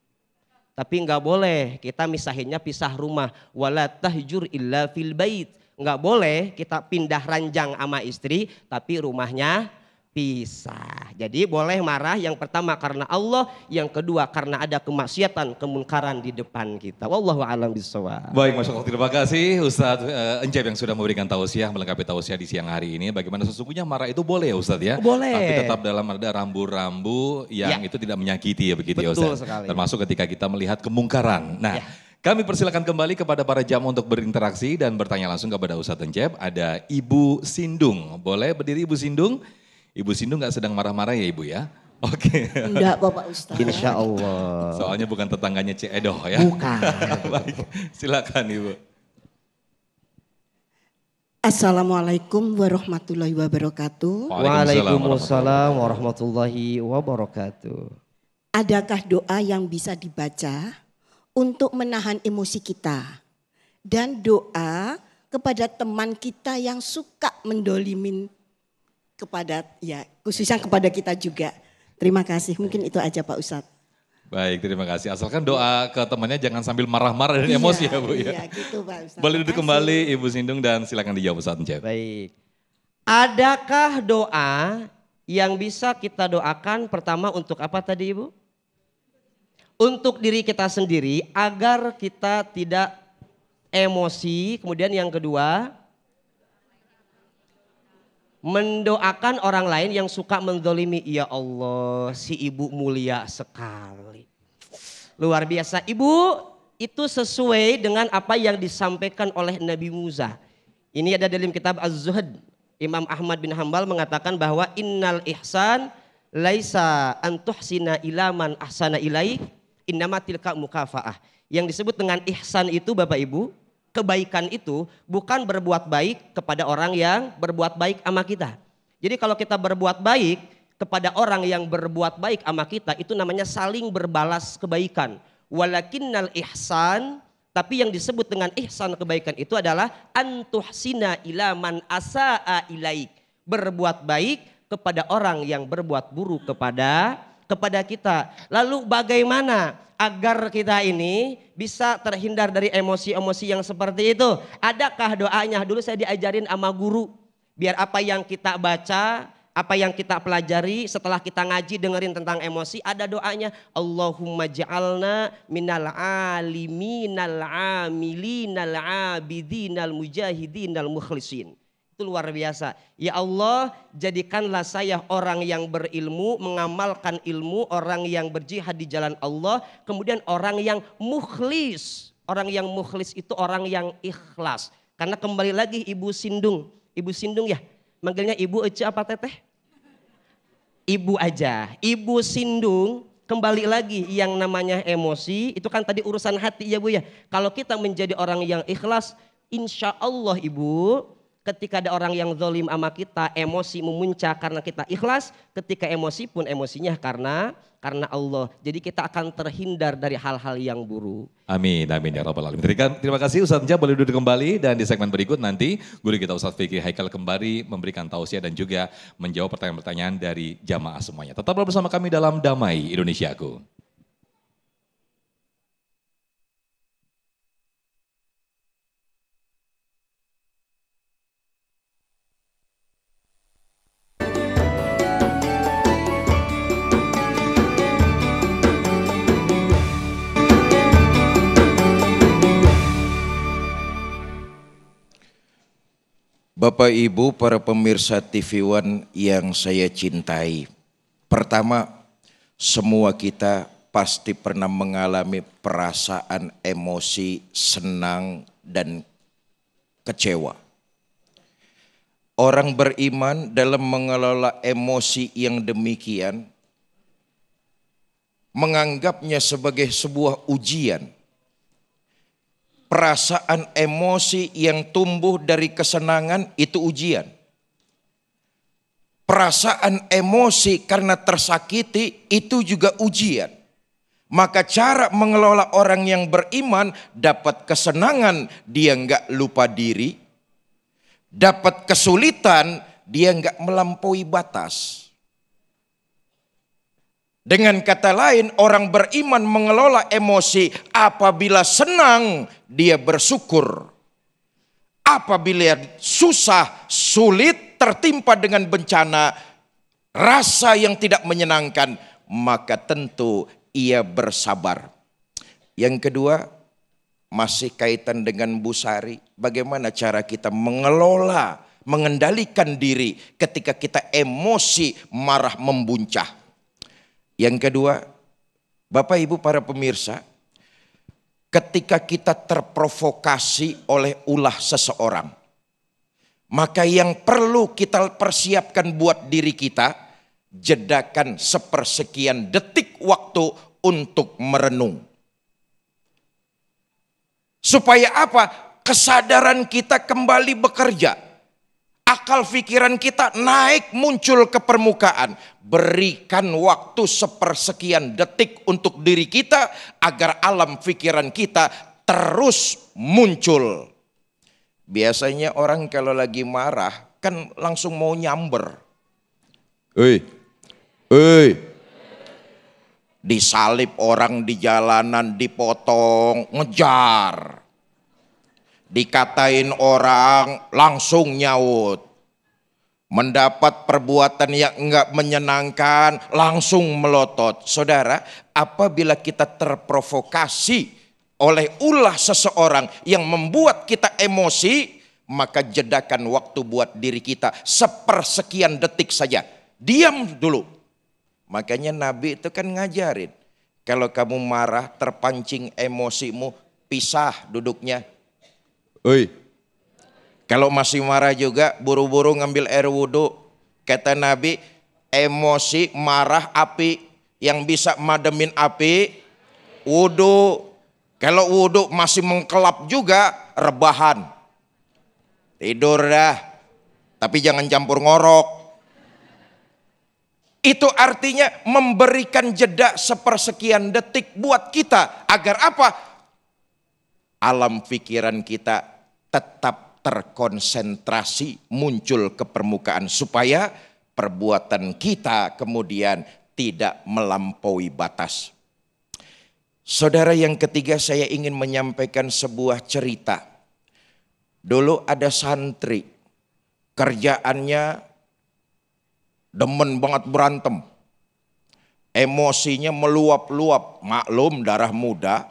Tapi nggak boleh kita misahinnya pisah rumah. Wala tahjur illa fil bait. Nggak boleh kita pindah ranjang sama istri, tapi rumahnya pisah. Jadi boleh marah yang pertama karena Allah, yang kedua karena ada kemaksiatan, kemunkaran di depan kita. Wallahu a'lam bishawab. Baik, Masya Allah, terima kasih Ustadz Encep yang sudah memberikan tausiah, melengkapi tausiah di siang hari ini. Bagaimana sesungguhnya marah itu boleh ya Ustadz ya? Boleh. Tapi tetap dalam ada rambu-rambu yang itu tidak menyakiti ya begitu. Betul ya Ustadz. sekali. Termasuk ketika kita melihat kemungkaran. Nah. Kami persilakan kembali kepada para jamaah untuk berinteraksi dan bertanya langsung kepada Ustadz Encep. Ada Ibu Sindung, boleh berdiri Ibu Sindung? Ibu Sindung nggak sedang marah-marah ya Ibu ya? Oke. Enggak kok Pak Ustadz. Insya Allah. Soalnya bukan tetangganya Cik Edoh ya? Bukan. Baik, silakan Ibu. Assalamualaikum warahmatullahi wabarakatuh. Waalaikumsalam warahmatullahi wabarakatuh. Adakah doa yang bisa dibaca untuk menahan emosi kita? Dan doa kepada teman kita yang suka mendolimin kepada, ya khususnya kepada kita juga. Terima kasih, mungkin itu aja Pak Ustadz. Baik, terima kasih. Asalkan doa ke temannya jangan sambil marah-marah dan emosi ya Bu ya. Iya gitu Pak Ustadz. Boleh duduk kembali Ibu Sindung dan silakan dijawab Ustadz Encep. Baik. Adakah doa yang bisa kita doakan pertama untuk apa tadi Ibu? Untuk diri kita sendiri agar kita tidak emosi. Kemudian yang kedua, mendoakan orang lain yang suka menzolimi. Ya Allah, si ibu mulia sekali. Luar biasa. Ibu, itu sesuai dengan apa yang disampaikan oleh Nabi Musa. Ini ada dalam kitab Az-Zuhd. Imam Ahmad bin Hambal mengatakan bahwa innal ihsan laisa antuhsina ilaman ahsana ilaik. Innama tilka mukafaah. Yang disebut dengan ihsan itu Bapak Ibu, kebaikan itu bukan berbuat baik kepada orang yang berbuat baik sama kita. Jadi kalau kita berbuat baik kepada orang yang berbuat baik sama kita, itu namanya saling berbalas kebaikan. Walakinnal ihsan, tapi yang disebut dengan ihsan kebaikan itu adalah antuhsina ilaman asaa ilaik. Berbuat baik kepada orang yang berbuat buruk kepada kita. Lalu bagaimana agar kita ini bisa terhindar dari emosi-emosi yang seperti itu? Adakah doanya? Dulu saya diajarin sama guru. Biar apa yang kita baca, apa yang kita pelajari, setelah kita ngaji dengerin tentang emosi, ada doanya. Allahumma ja'alna minal aliminal amilinal abidinal mujahidinal mukhlisin. Itu luar biasa. Ya Allah, jadikanlah saya orang yang berilmu, mengamalkan ilmu, orang yang berjihad di jalan Allah, kemudian orang yang mukhlis. Orang yang mukhlis itu orang yang ikhlas. Karena kembali lagi Ibu Sindung ya, manggilnya Ibu Ece apa Teteh? Ibu aja. Ibu Sindung, kembali lagi yang namanya emosi, itu kan tadi urusan hati ya Bu ya. Kalau kita menjadi orang yang ikhlas, insya Allah Ibu, ketika ada orang yang zalim sama kita, emosi memuncak karena kita ikhlas. Ketika emosi pun emosinya karena Allah. Jadi kita akan terhindar dari hal-hal yang buruk. Amin, amin ya rabbal alamin. Terima kasih Ustadz Encep, boleh duduk kembali. Dan di segmen berikut nanti guru kita Ustadz Fikri Haikal kembali memberikan tausiah dan juga menjawab pertanyaan-pertanyaan dari jamaah semuanya. Tetaplah bersama kami dalam Damai Indonesiaku. Bapak Ibu para pemirsa TV One yang saya cintai. Pertama, semua kita pasti pernah mengalami perasaan emosi, senang dan kecewa. Orang beriman dalam mengelola emosi yang demikian menganggapnya sebagai sebuah ujian. Perasaan emosi yang tumbuh dari kesenangan itu ujian. Perasaan emosi karena tersakiti itu juga ujian. Maka cara mengelola orang yang beriman, dapat kesenangan dia enggak lupa diri. Dapat kesulitan dia enggak melampaui batas. Dengan kata lain, orang beriman mengelola emosi. Apabila senang, dia bersyukur. Apabila susah, sulit, tertimpa dengan bencana, rasa yang tidak menyenangkan, maka tentu ia bersabar. Yang kedua, masih kaitan dengan Bu Sari. Bagaimana cara kita mengelola, mengendalikan diri ketika kita emosi, marah, membuncah. Yang kedua, Bapak Ibu para pemirsa, ketika kita terprovokasi oleh ulah seseorang, maka yang perlu kita persiapkan buat diri kita, jedakan sepersekian detik waktu untuk merenung. Supaya apa? Kesadaran kita kembali bekerja. Akal pikiran kita naik muncul ke permukaan. Berikan waktu sepersekian detik untuk diri kita agar alam pikiran kita terus muncul. Biasanya orang kalau lagi marah kan langsung mau nyamber. Disalip orang di jalanan, dipotong, ngejar. Dikatain orang, langsung nyaut. Mendapat perbuatan yang enggak menyenangkan, langsung melotot. Saudara, apabila kita terprovokasi oleh ulah seseorang yang membuat kita emosi, maka jedakan waktu buat diri kita sepersekian detik saja. Diam dulu. Makanya Nabi itu kan ngajarin, kalau kamu marah, terpancing emosimu, pisah duduknya. Kalau masih marah juga, buru-buru ngambil air wudhu. Kata Nabi, emosi, marah, api. Yang bisa mademin api, wudhu. Kalau wudhu masih mengkelap juga, rebahan. Tidur dah, tapi jangan campur ngorok. Itu artinya memberikan jeda sepersekian detik buat kita. Agar apa? Alam pikiran kita tetap terkonsentrasi, muncul ke permukaan. Supaya perbuatan kita kemudian tidak melampaui batas. Saudara, yang ketiga saya ingin menyampaikan sebuah cerita. Dulu ada santri, kerjaannya demen banget berantem. Emosinya meluap-luap, maklum darah muda.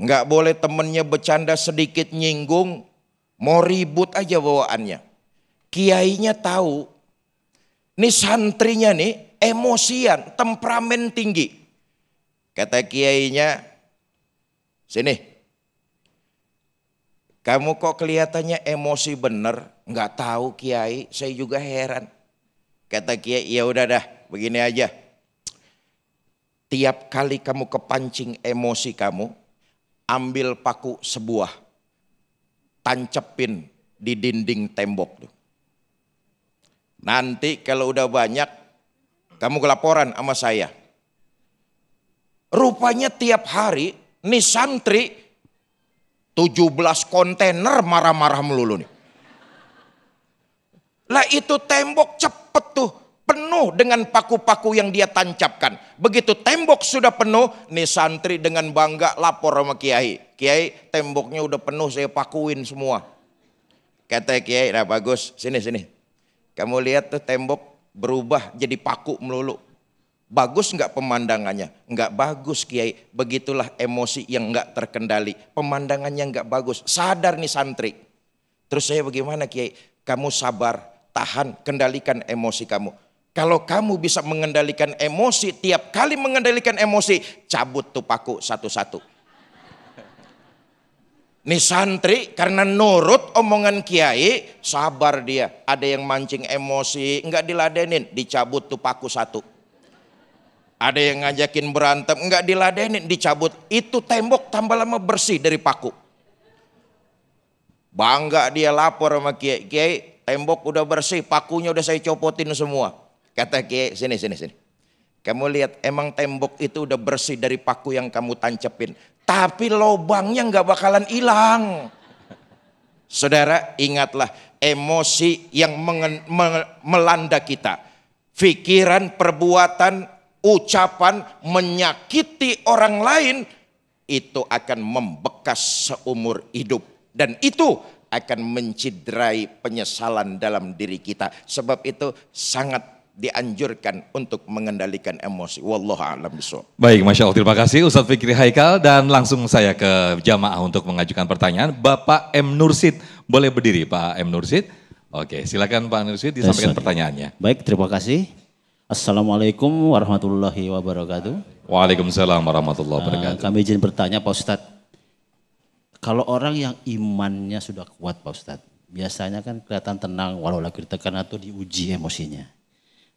Nggak boleh temennya bercanda sedikit nyinggung, mau ribut aja bawaannya. Kiainya tahu, nih santrinya nih emosian, temperamen tinggi. Kata kiainya, sini, kamu kok kelihatannya emosi bener? Nggak tahu kiai, saya juga heran. Kata kiai, ya udah dah, begini aja. Tiap kali kamu kepancing emosi kamu, ambil paku sebuah, tancepin di dinding tembok tuh. Nanti kalau udah banyak, kamu laporan sama saya. Rupanya tiap hari, nih santri 17 kontainer marah-marah melulu nih. Lah itu tembok cepet tuh, penuh dengan paku-paku yang dia tancapkan. Begitu tembok sudah penuh, nih santri dengan bangga lapor sama kiai. Kiai, temboknya udah penuh, saya pakuin semua. Kata kiai, nah bagus, sini. Kamu lihat tuh tembok berubah jadi paku melulu. Bagus nggak pemandangannya? Nggak bagus kiai, begitulah emosi yang nggak terkendali. Pemandangannya nggak bagus, sadar nih santri. Terus saya bagaimana kiai? Kamu sabar, tahan, kendalikan emosi kamu. Kalau kamu bisa mengendalikan emosi, tiap kali mengendalikan emosi, cabut tuh paku satu-satu. Nih santri karena nurut omongan kiai, sabar dia. Ada yang mancing emosi, nggak diladenin, dicabut tuh paku satu. Ada yang ngajakin berantem, nggak diladenin, dicabut. Itu tembok tambah lama bersih dari paku. Bangga dia lapor sama kiai, kiai tembok udah bersih, pakunya udah saya copotin semua. Kata kiai, sini. Kamu lihat, emang tembok itu udah bersih dari paku yang kamu tancepin. Tapi lobangnya nggak bakalan hilang. Saudara, ingatlah emosi yang melanda kita. Pikiran, perbuatan, ucapan menyakiti orang lain, itu akan membekas seumur hidup. Dan itu akan menciderai penyesalan dalam diri kita. Sebab itu sangat dianjurkan untuk mengendalikan emosi. Wallahu a'lam bishawab. Baik, Masya Allah, terima kasih Ustadz Fikri Haikal. Dan langsung saya ke jamaah untuk mengajukan pertanyaan. Bapak M. Nursid, boleh berdiri Pak M. Nursid? Oke, silakan Pak Nursid disampaikan pertanyaannya. Baik, terima kasih. Assalamualaikum warahmatullahi wabarakatuh. Waalaikumsalam warahmatullahi wabarakatuh. Kami izin bertanya Pak Ustadz. Kalau orang yang imannya sudah kuat Pak Ustadz, biasanya kan kelihatan tenang walau lagi ditekan atau diuji emosinya.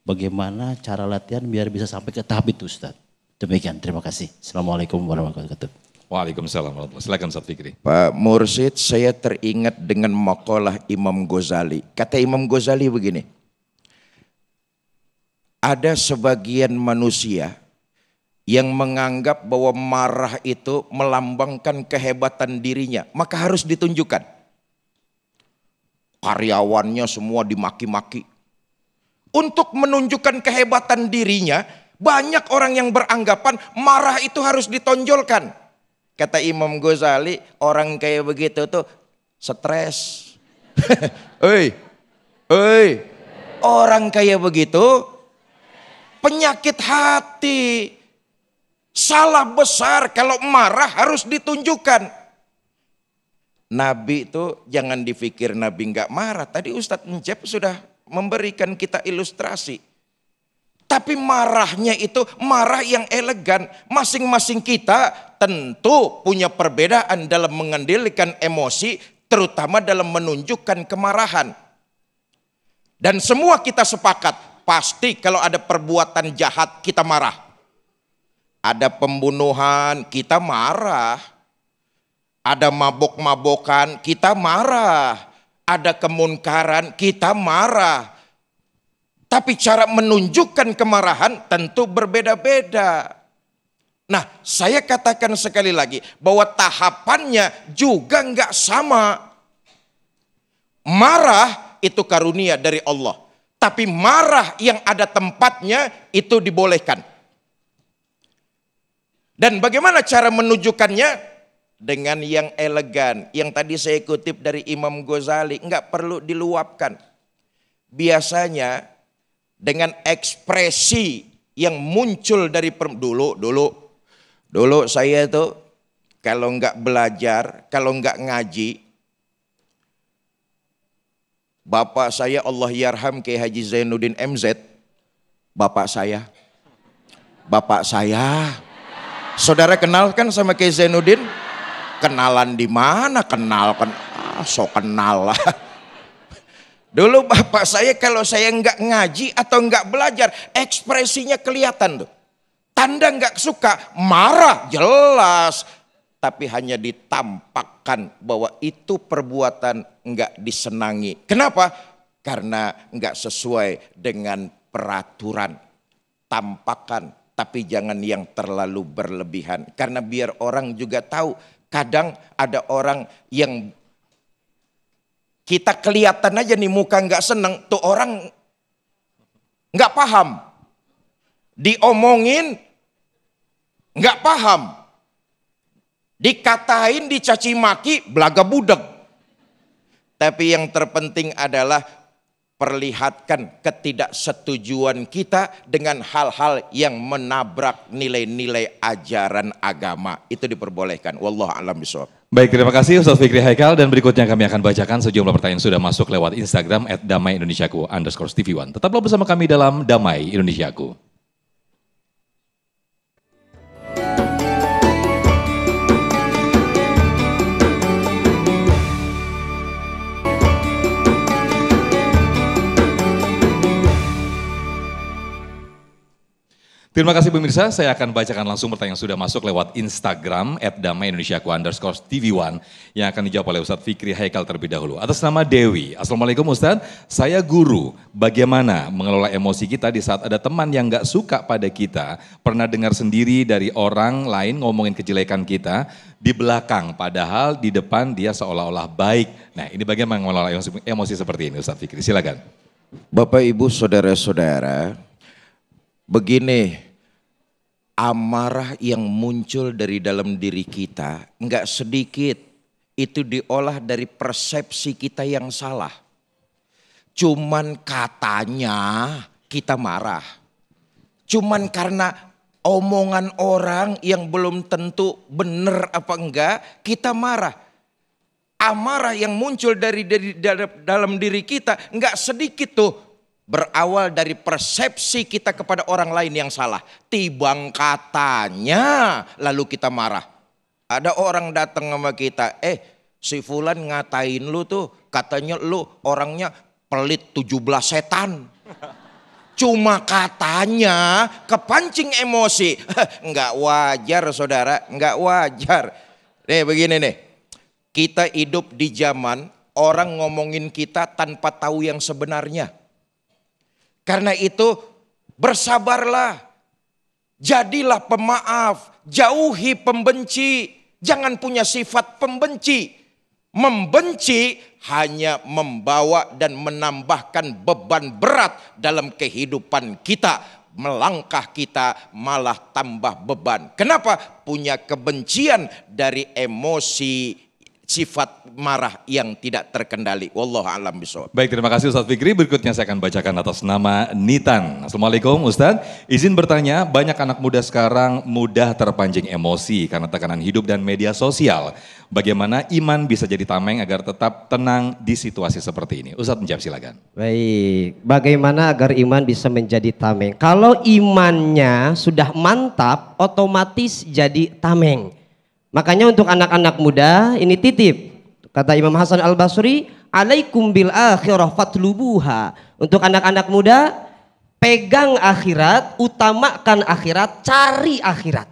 Bagaimana cara latihan biar bisa sampai ke tahap itu Ustadz? Demikian, terima kasih. Assalamualaikum warahmatullahi wabarakatuh. Waalaikumsalam warahmatullahi wabarakatuh. Silakan Ustaz Fikri. Pak Mursid, saya teringat dengan maqalah Imam Ghazali. Kata Imam Ghazali begini, ada sebagian manusia yang menganggap bahwa marah itu melambangkan kehebatan dirinya, maka harus ditunjukkan. Karyawannya semua dimaki-maki. Untuk menunjukkan kehebatan dirinya, banyak orang yang beranggapan marah itu harus ditonjolkan. Kata Imam Ghazali, orang kayak begitu tuh stres. Orang kayak begitu penyakit hati. Salah besar kalau marah harus ditunjukkan. Nabi itu jangan dipikir Nabi nggak marah. Tadi Ustadz Encep sudah memberikan kita ilustrasi. Tapi marahnya itu marah yang elegan. Masing-masing kita tentu punya perbedaan dalam mengendalikan emosi, terutama dalam menunjukkan kemarahan. Dan semua kita sepakat, pasti kalau ada perbuatan jahat kita marah. Ada pembunuhan, kita marah. Ada mabok-mabokan, kita marah. Ada kemunkaran, kita marah. Tapi cara menunjukkan kemarahan tentu berbeda-beda. Nah, saya katakan sekali lagi bahwa tahapannya juga nggak sama. Marah itu karunia dari Allah. Tapi marah yang ada tempatnya itu dibolehkan. Dan bagaimana cara menunjukkannya? Dengan yang elegan. Yang tadi saya kutip dari Imam Ghazali. Nggak perlu diluapkan. Biasanya dengan ekspresi yang muncul dari dulu saya itu kalau nggak belajar, kalau nggak ngaji, bapak saya Allah yarham Kiai Haji Zainuddin MZ, bapak saya, saudara kenal kan sama Kiai Zainuddin? Kenalan di mana? Kenal lah. Dulu bapak saya kalau saya nggak ngaji atau nggak belajar, ekspresinya kelihatan tuh. Tanda nggak suka, marah jelas. Tapi hanya ditampakkan bahwa itu perbuatan nggak disenangi. Kenapa? Karena nggak sesuai dengan peraturan. Tampakkan, tapi jangan yang terlalu berlebihan. Karena biar orang juga tahu, kadang ada orang yang kita kelihatan aja nih muka nggak seneng, tuh orang nggak paham, diomongin nggak paham, dikatain, dicaci maki, belaga budeg. Tapi yang terpenting adalah perlihatkan ketidaksetujuan kita dengan hal-hal yang menabrak nilai-nilai ajaran agama. Itu diperbolehkan. Wallahu a'lam bishawab. Baik, terima kasih Ustaz Fikri Haikal, dan berikutnya kami akan bacakan sejumlah pertanyaan yang sudah masuk lewat Instagram @damaiindonesiaku_TV1. Tetaplah bersama kami dalam Damai Indonesiaku. Terima kasih pemirsa, saya akan bacakan langsung pertanyaan yang sudah masuk lewat Instagram @damaiindonesiaku_TV1 yang akan dijawab oleh Ustadz Fikri Haikal terlebih dahulu. Atas nama Dewi, Assalamualaikum Ustadz, saya guru, bagaimana mengelola emosi kita di saat ada teman yang gak suka pada kita, pernah dengar sendiri dari orang lain ngomongin kejelekan kita di belakang, padahal di depan dia seolah-olah baik. Nah, ini bagaimana mengelola emosi seperti ini Ustadz Fikri, silakan. Bapak Ibu saudara-saudara, begini, amarah yang muncul dari dalam diri kita enggak sedikit itu diolah dari persepsi kita yang salah. Cuman katanya kita marah. Cuman karena omongan orang yang belum tentu benar apa enggak, kita marah. Amarah yang muncul dari dalam diri kita enggak sedikit tuh berawal dari persepsi kita kepada orang lain yang salah. Tibang katanya lalu kita marah. Ada orang datang sama kita, si Fulan ngatain lu tuh, katanya lu orangnya pelit 17 setan. Cuma katanya kepancing emosi. Enggak wajar saudara, enggak wajar. Nih begini nih, kita hidup di zaman orang ngomongin kita tanpa tahu yang sebenarnya. Karena itu bersabarlah. Jadilah pemaaf, jauhi pembenci, jangan punya sifat pembenci. Membenci hanya membawa dan menambahkan beban berat dalam kehidupan kita. Melangkah kita malah tambah beban. Kenapa? Punya kebencian dari emosi sifat marah yang tidak terkendali. Wallahu a'lam bishawab. Baik, terima kasih Ustadz Fikri. Berikutnya saya akan bacakan atas nama Nitan. Assalamualaikum Ustadz. Izin bertanya, banyak anak muda sekarang mudah terpancing emosi karena tekanan hidup dan media sosial. Bagaimana iman bisa jadi tameng agar tetap tenang di situasi seperti ini? Ustadz menjawab silakan. Baik, bagaimana agar iman bisa menjadi tameng? Kalau imannya sudah mantap, otomatis jadi tameng. Makanya untuk anak-anak muda ini titip. Kata Imam Hasan Al-Basri, alaikum bil akhirah fatlubuha. Untuk anak-anak muda, pegang akhirat, utamakan akhirat, cari akhirat.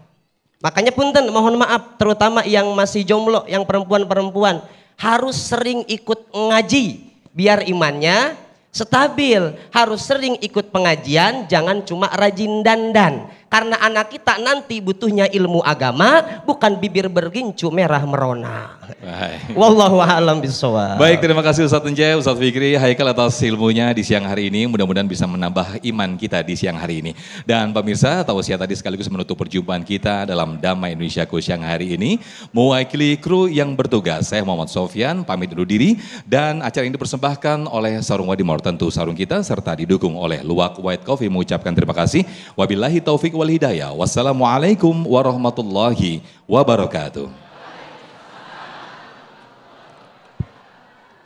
Makanya punten, mohon maaf, terutama yang masih jomblo, yang perempuan-perempuan, harus sering ikut ngaji biar imannya stabil. Harus sering ikut pengajian, jangan cuma rajin dandan. Karena anak kita nanti butuhnya ilmu agama, bukan bibir bergincu merah merona. Wallahu a'lam bishawab. Baik, terima kasih Ustadz Encep, Ustadz Fikri, Haikal atas ilmunya di siang hari ini. Mudah-mudahan bisa menambah iman kita di siang hari ini. Dan pemirsa, tausiah tadi sekaligus menutup perjumpaan kita dalam Damai Indonesiaku siang hari ini. Mewakili kru yang bertugas, saya Muhammad Sofyan, pamit undur diri. Dan acara ini dipersembahkan oleh Sarung Wadimor, tentu sarung kita, serta didukung oleh Luwak White Coffee. Mengucapkan terima kasih. Wabillahi taufik wal hidayah. Wassalamualaikum warahmatullahi wabarakatuh.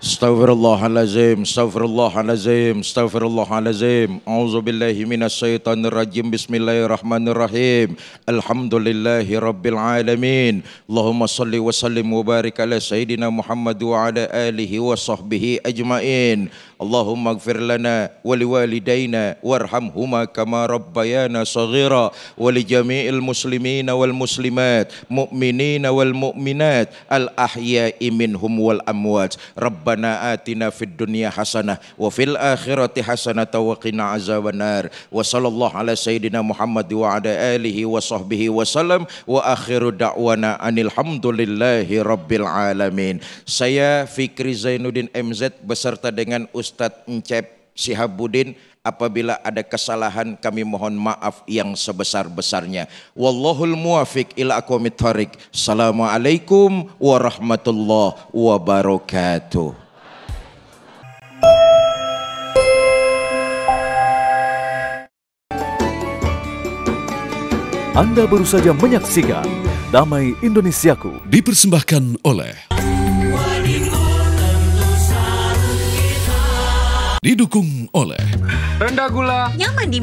Astaghfirullahalazim, astaghfirullahalazim, astaghfirullahalazim. A'udzubillahi minasyaitonirrajim. Bismillahirrahmanirrahim. Alhamdulillahi rabbil alamin. Allahumma salli wa sallim wa barik ala sayyidina Muhammad wa ala alihi wa sahbihi ajmain. Allahumma ighfir lana wa liwalidayna warhamhuma kama rabbayana saghira wa li jami'il muslimina wal muslimat mu'minina wal mu'minat al ahya'i minhum wal amwat. Rabbana atina fid dunya hasanah wa fil akhirati hasanah wa qina azabannar. Wa sallallahu ala sayyidina Muhammad wa ala alihi wa sahbihi wa sallam wa akhiru da'wana anil hamdulillahi rabbil alamin. Saya Fikri Zainuddin MZ beserta dengan Ustadz Encep Sihabuddin, apabila ada kesalahan kami mohon maaf yang sebesar-besarnya. Wallahul muwafiq ila aqwamit thoriq. Assalamualaikum warahmatullahi wabarakatuh. Anda baru saja menyaksikan Damai Indonesiaku. Dipersembahkan oleh didukung oleh rendah gula, nyaman di